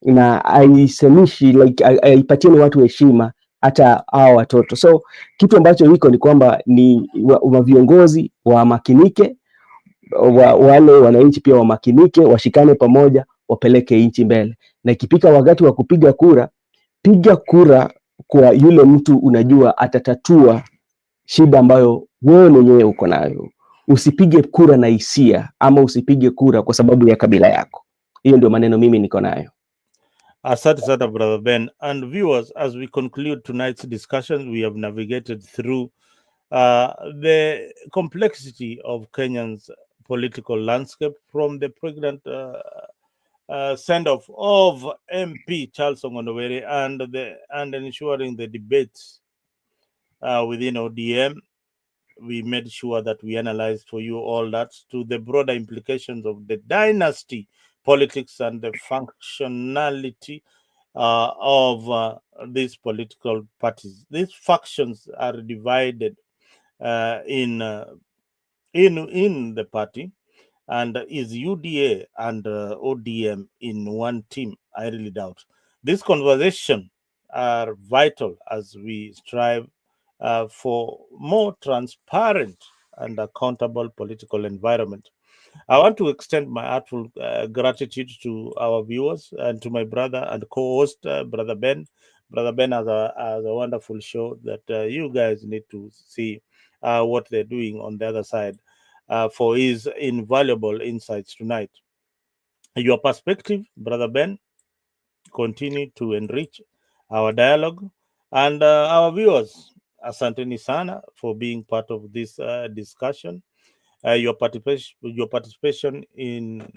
na haisemishi, like haipatii watu heshima, hata hao watoto. So kitu ambacho hiko ni kwamba ni viongozi wamakinike, wale wananchi pia wamakinike, washikane pamoja, wapeleke nchi mbele. Na ikipika wakati wa kupiga kura, piga kura kwa yule mtu unajua atatatua shida ambayo wewe mwenyewe uko nayo. Usipige kura na hisia, ama usipige kura kwa sababu ya kabila yako. Hiyo ndio maneno mimi niko nayo. Asante sana Brother Ben. And viewers, as we conclude tonight's discussion, we have navigated through the complexity of Kenya's political landscape, from the pregnant send-off of MP Charles Ong'Ondo and ensuring the debates within ODM. We made sure that we analyzed for you all that, to the broader implications of the dynasty politics and the functionality of these political parties. These factions are divided in the party, and is UDA and ODM in one team? I really doubt. This conversation are vital as we strive for more transparent and accountable political environment. I want to extend my heartfelt gratitude to our viewers and to my brother and co-host, Brother Ben. Brother Ben has a wonderful show that you guys need to see what they're doing on the other side for his invaluable insights tonight. Your perspective, Brother Ben, continue to enrich our dialogue. And our viewers, asanteni sana for being part of this discussion. Your participation in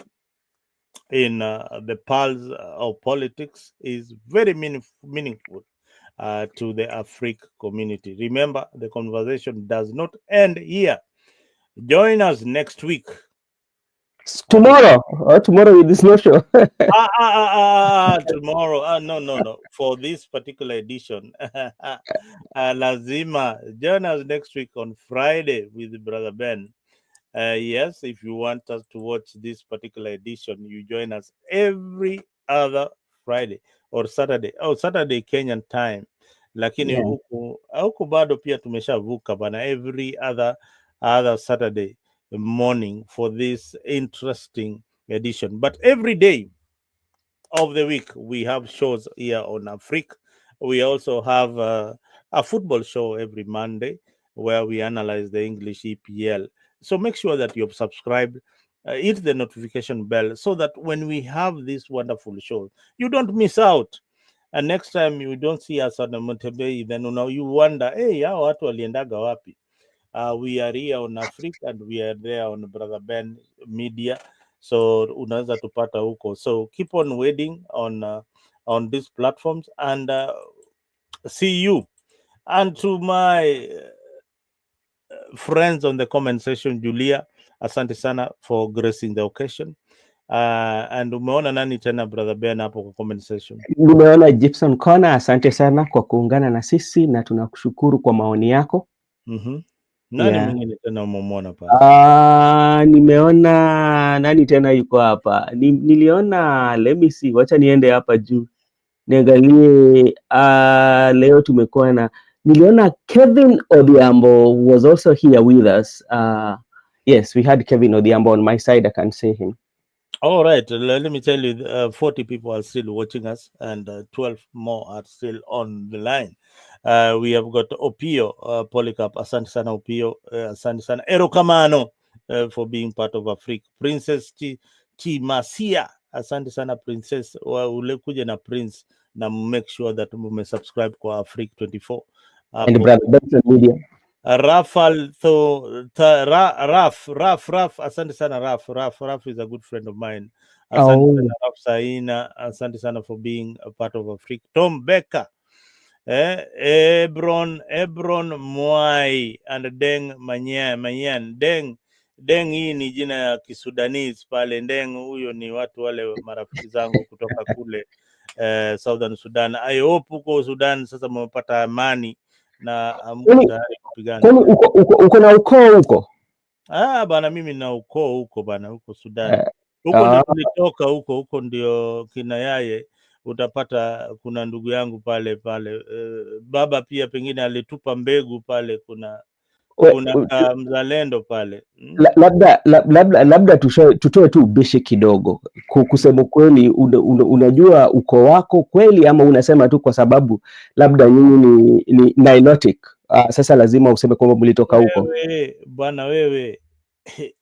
the pulse of politics is very meaningful to the African community. Remember, the conversation does not end here. Join us next week Tomorrow. Tomorrow with this no show. Tomorrow. No. For this particular edition, lazima join us next week on Friday with Brother Ben. Yes, if you want us to watch this particular edition, you join us every other Friday or Saturday. Saturday Kenyan time. Lakini huku bado pia tumeshavuka bana, every other Saturday morning for this interesting edition. But every day of the week we have shows here on Africa. We also have a football show every Monday where we analyze the English EPL. So make sure that you've subscribed, hit the notification bell so that when we have this wonderful show, you don't miss out. And next time you don't see us on the Montebei, then you wonder, hey, hao watu waliendaga wapi? We are here on Africa and we are there on Brother Ben Media. So unaweza tupata huko. So keep on waiting on these platforms and see you. And to my friends on the comment section, Julia, asante sana for gracing the occasion. And umeona nani tena Brother Ben hapo kwa comment section? Nimeona Gibson Kona, asante sana kwa kuungana na sisi na tunakushukuru kwa maoni yako. Nani mwingine tena umemwona pale? Nimeona nani tena yuko hapa? Niliona let me see, wacha niende hapa juu niangalie. Leo tumekuwa na, niliona Kevin Odhiambo was also here with us. Yes, we had Kevin Odhiambo on my side. I can see him. All right, let me tell you, 40 people are still watching us and 12 more are still on the line. We have got Opio Polycarp, asante sana Opio, asante sana Ero Kamano for being part of Africa. Princess T Masia, asante sana Princess, ulekuja na Prince na make sure that mume subscribe kwa Africa 24. And Brother Benson Media. Raf, asante sana Raf is a good friend of mine. Asante sana Raf Saina, asante sana for being a part of Africa. Tom Becker, Ebron Mwai and Deng Manyan. Deng hii ni jina ya Kisudanese pale. Deng huyo ni watu wale marafiki zangu kutoka kule Southern Sudan. I hope huko Sudan sasa mmepata amani na tayari kupigana. Uko na ukoo huko? Bana, mimi na ukoo huko bana, huko Sudan. Huko ndio tulitoka, huko ndio kina yaye. Utapata kuna ndugu yangu pale baba pia pengine alitupa mbegu pale, kuna mzalendo pale. Labda tutoe tu ubishi kidogo. Kusema kweli, unajua ukoo wako kweli ama unasema tu kwa sababu labda nyinyi ni Nilotic? Sasa lazima useme kwamba mlitoka huko. Bwana wewe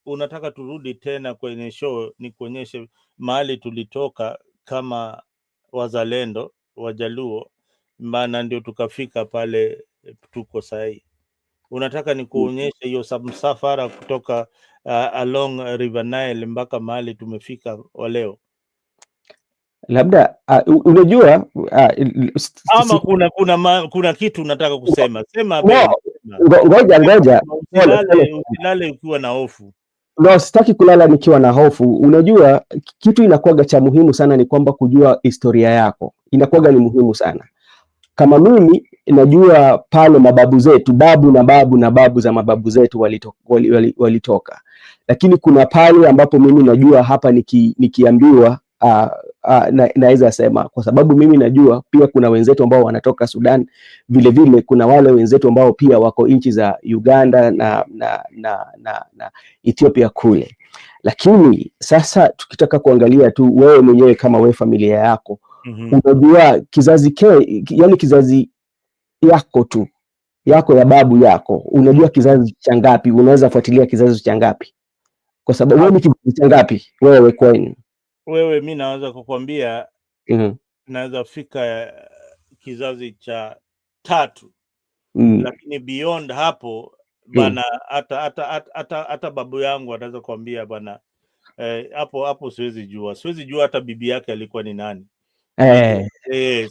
unataka turudi tena kwenye show ni kuonyeshe mahali tulitoka kama wazalendo Wajaluo, maana ndio tukafika pale tuko sahi. Unataka ni kuonyesha hiyo msafara kutoka along River Nile mpaka mahali tumefika leo? Labda unajua ama kuna kitu unataka kusema? Sema ngoja usilale ukiwa na hofu. No, sitaki kulala nikiwa na hofu. Unajua kitu inakuwaga cha muhimu sana ni kwamba kujua historia yako. Inakuwaga ni muhimu sana. Kama mimi najua pale mababu zetu, babu na babu za mababu zetu walitoka. Lakini kuna pale ambapo mimi najua hapa nikiambiwa naweza sema, kwa sababu mimi najua pia kuna wenzetu ambao wanatoka Sudan, vile kuna wale wenzetu ambao pia wako nchi za Uganda na Ethiopia kule. Lakini sasa tukitaka kuangalia tu wewe mwenyewe kama wewe familia yako, unajua kizazi yani kizazi yako tu yako ya babu yako, unajua kizazi cha ngapi? Unaweza fuatilia kizazi cha ngapi? Kwa sababu wewe ni kizazi cha ngapi wewe kwenu? Wewe mimi naweza kukwambia naweza fika kizazi cha 3. Lakini beyond hapo bana, hata babu yangu anaweza kuambia bana, hapo siwezi jua hata bibi yake alikuwa ni nani.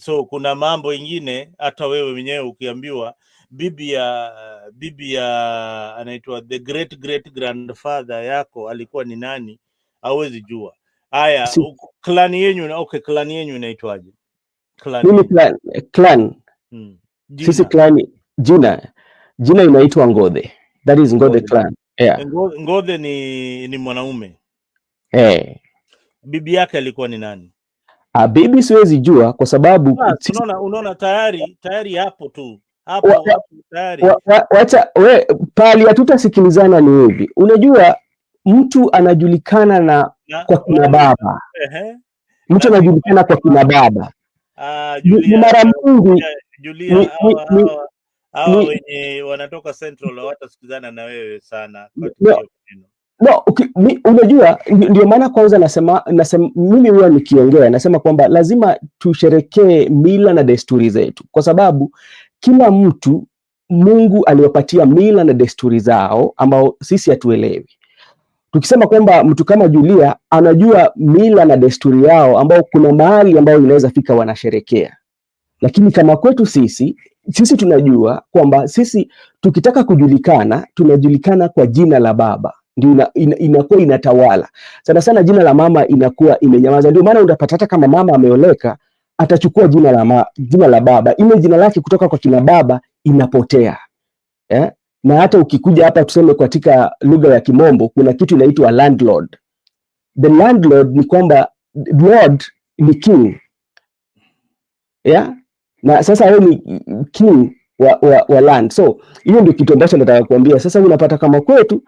So kuna mambo ingine hata wewe mwenyewe ukiambiwa bibi ya anaitwa the great grandfather yako alikuwa ni nani, hawezi jua. Haya, klani yenu, okay, klani yenu inaitwaje? Mimi clan. Sisi clan jina inaitwa Ng'othe. That is Ng'othe clan. Yeah. Ng'othe ni mwanaume. Bibi yake alikuwa ni nani? Bibi siwezi jua kwa sababu unaona tayari hapo tu. Hapo tayari. Wacha pali hatutasikilizana ni hivi. Unajua mtu anajulikana kwa kina baba. Mtu anajulikana kwa kina baba. Julia, ni mara mingi Julia wenye wanatoka Central hawatasikizana na wewe sana unajua ndio maana kwanza nasema mimi huwa nikiongea nasema kwamba lazima tusherekee mila na desturi zetu, kwa sababu kila mtu Mungu aliwapatia mila na desturi zao ambao sisi hatuelewi. Tukisema kwamba mtu kama Julia anajua mila na desturi yao ambao kuna mahali ambao inaweza fika wanasherekea, lakini kama kwetu sisi tunajua kwamba sisi tukitaka kujulikana tunajulikana kwa jina la baba, ndio inakuwa inatawala sana sana. Jina la mama inakuwa imenyamaza. Ndio maana unapata hata kama mama ameoleka atachukua jina la baba, ile jina lake kutoka kwa kina baba inapotea. Na hata ukikuja hapa tuseme katika lugha ya Kimombo kuna kitu inaitwa landlord. The landlord ni kwamba lord ni king. Na sasa wewe ni king wa land. So hiyo ndio kitu ambacho nataka kuambia. Sasa unapata kama kwetu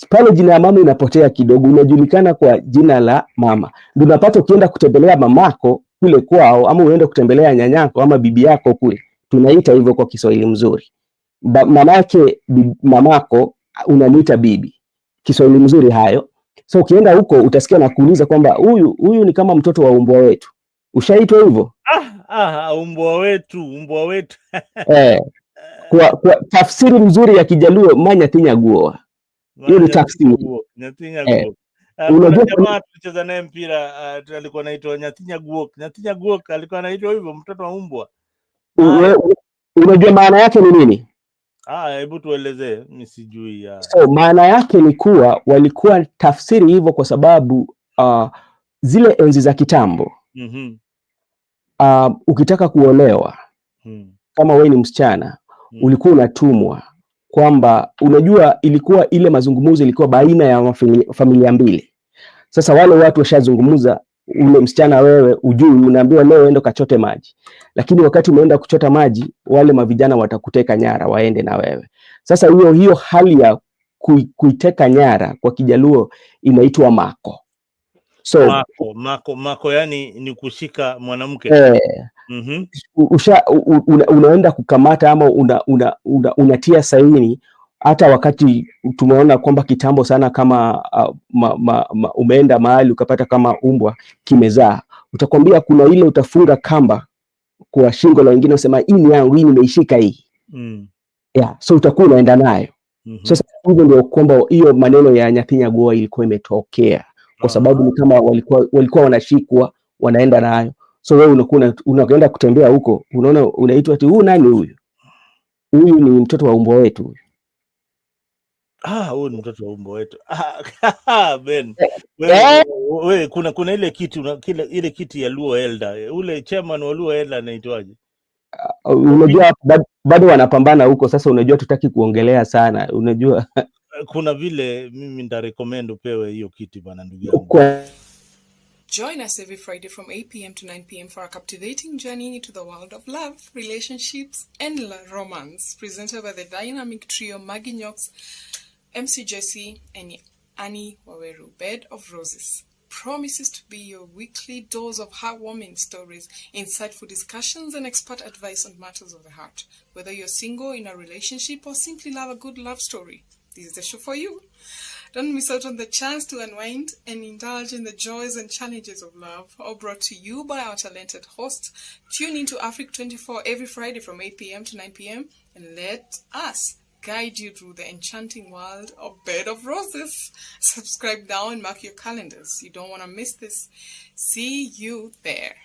pale jina la mama inapotea kidogo, unajulikana kwa jina la mama. Ndio unapata ukienda kutembelea mamako kule kwao ama unaenda kutembelea nyanyako ama bibi yako kule, tunaita hivyo kwa Kiswahili mzuri. Mamake mamako unaniita bibi, Kiswahili mzuri hayo. So ukienda huko utasikia na kuuliza kwamba huyu ni kama mtoto wa umbwa wetu. Ushaitwa hivyo? Umbwa wetu. Kwa tafsiri mzuri ya Kijaluo manya guo. Hiyo ni tafsiri. Unajua kama tulicheza naye mpira alikuwa anaitwa Nyatinya Guo alikuwa anaitwa hivyo, mtoto wa umbwa. Unajua maana yake ni nini? Hebu tuelezee, mimi sijui. So maana yake ni kuwa walikuwa tafsiri hivyo kwa sababu zile enzi za kitambo ukitaka kuolewa kama wewe ni msichana ulikuwa unatumwa kwamba, unajua ilikuwa ile mazungumzo ilikuwa baina ya familia mbili. Sasa wale watu washazungumza, ule msichana wewe ujui, unaambiwa leo enda kachote maji, lakini wakati umeenda kuchota maji wale mavijana watakuteka nyara waende na wewe. Sasa hiyo hali ya kuiteka nyara kwa Kijaluo inaitwa mako. So mako yani ni kushika mwanamke. Unaenda kukamata ama unatia saini. Hata wakati tumeona kwamba kitambo sana kama umeenda mahali ukapata kama umbwa kimezaa, utakwambia kuna ile utafunga kamba kwa shingo la wengine, usema hii ni yangu, hii nimeishika hii. So utakuwa unaenda nayo. Sasa hivyo ndio kwamba hiyo maneno ya Nyatinya Guo ilikuwa imetokea, kwa sababu ni kama walikuwa wanashikwa wanaenda nayo. So wewe unakwenda kutembea huko, unaona unaitwa ati huyu nani huyu? Huyu ni mtoto wa umbwa wetu. Huyu ni mtoto wa umbwa wetu. Ben. Wewe kuna ile ile kiti ya Luo Elder. Ule chairman wa Luo Elder anaitwaje? Unajua bado wanapambana huko. Sasa unajua tutaki kuongelea sana. Unajua kuna vile mimi nda recommend upewe hiyo kiti bana, ndugu yangu. Join us every Friday from 8 p.m. to 9 p.m. for a captivating journey into the world of love, relationships, and romance. Presented by the dynamic trio Maggie Knox, MC Jesse, and Annie Waweru. Bed of Roses promises to be your weekly dose of heartwarming stories, insightful discussions, and expert advice on matters of the heart. Whether you're single, in a relationship, or simply love a good love story, this is the show for you. Don't miss out on the chance to unwind and indulge in the joys and challenges of love, all brought to you by our talented hosts. Tune into Africa 24 every Friday from 8 p.m. to 9 p.m. and let us guide you through the enchanting world of Bed of Roses. Subscribe now and mark your calendars. You don't want to miss this. See you there.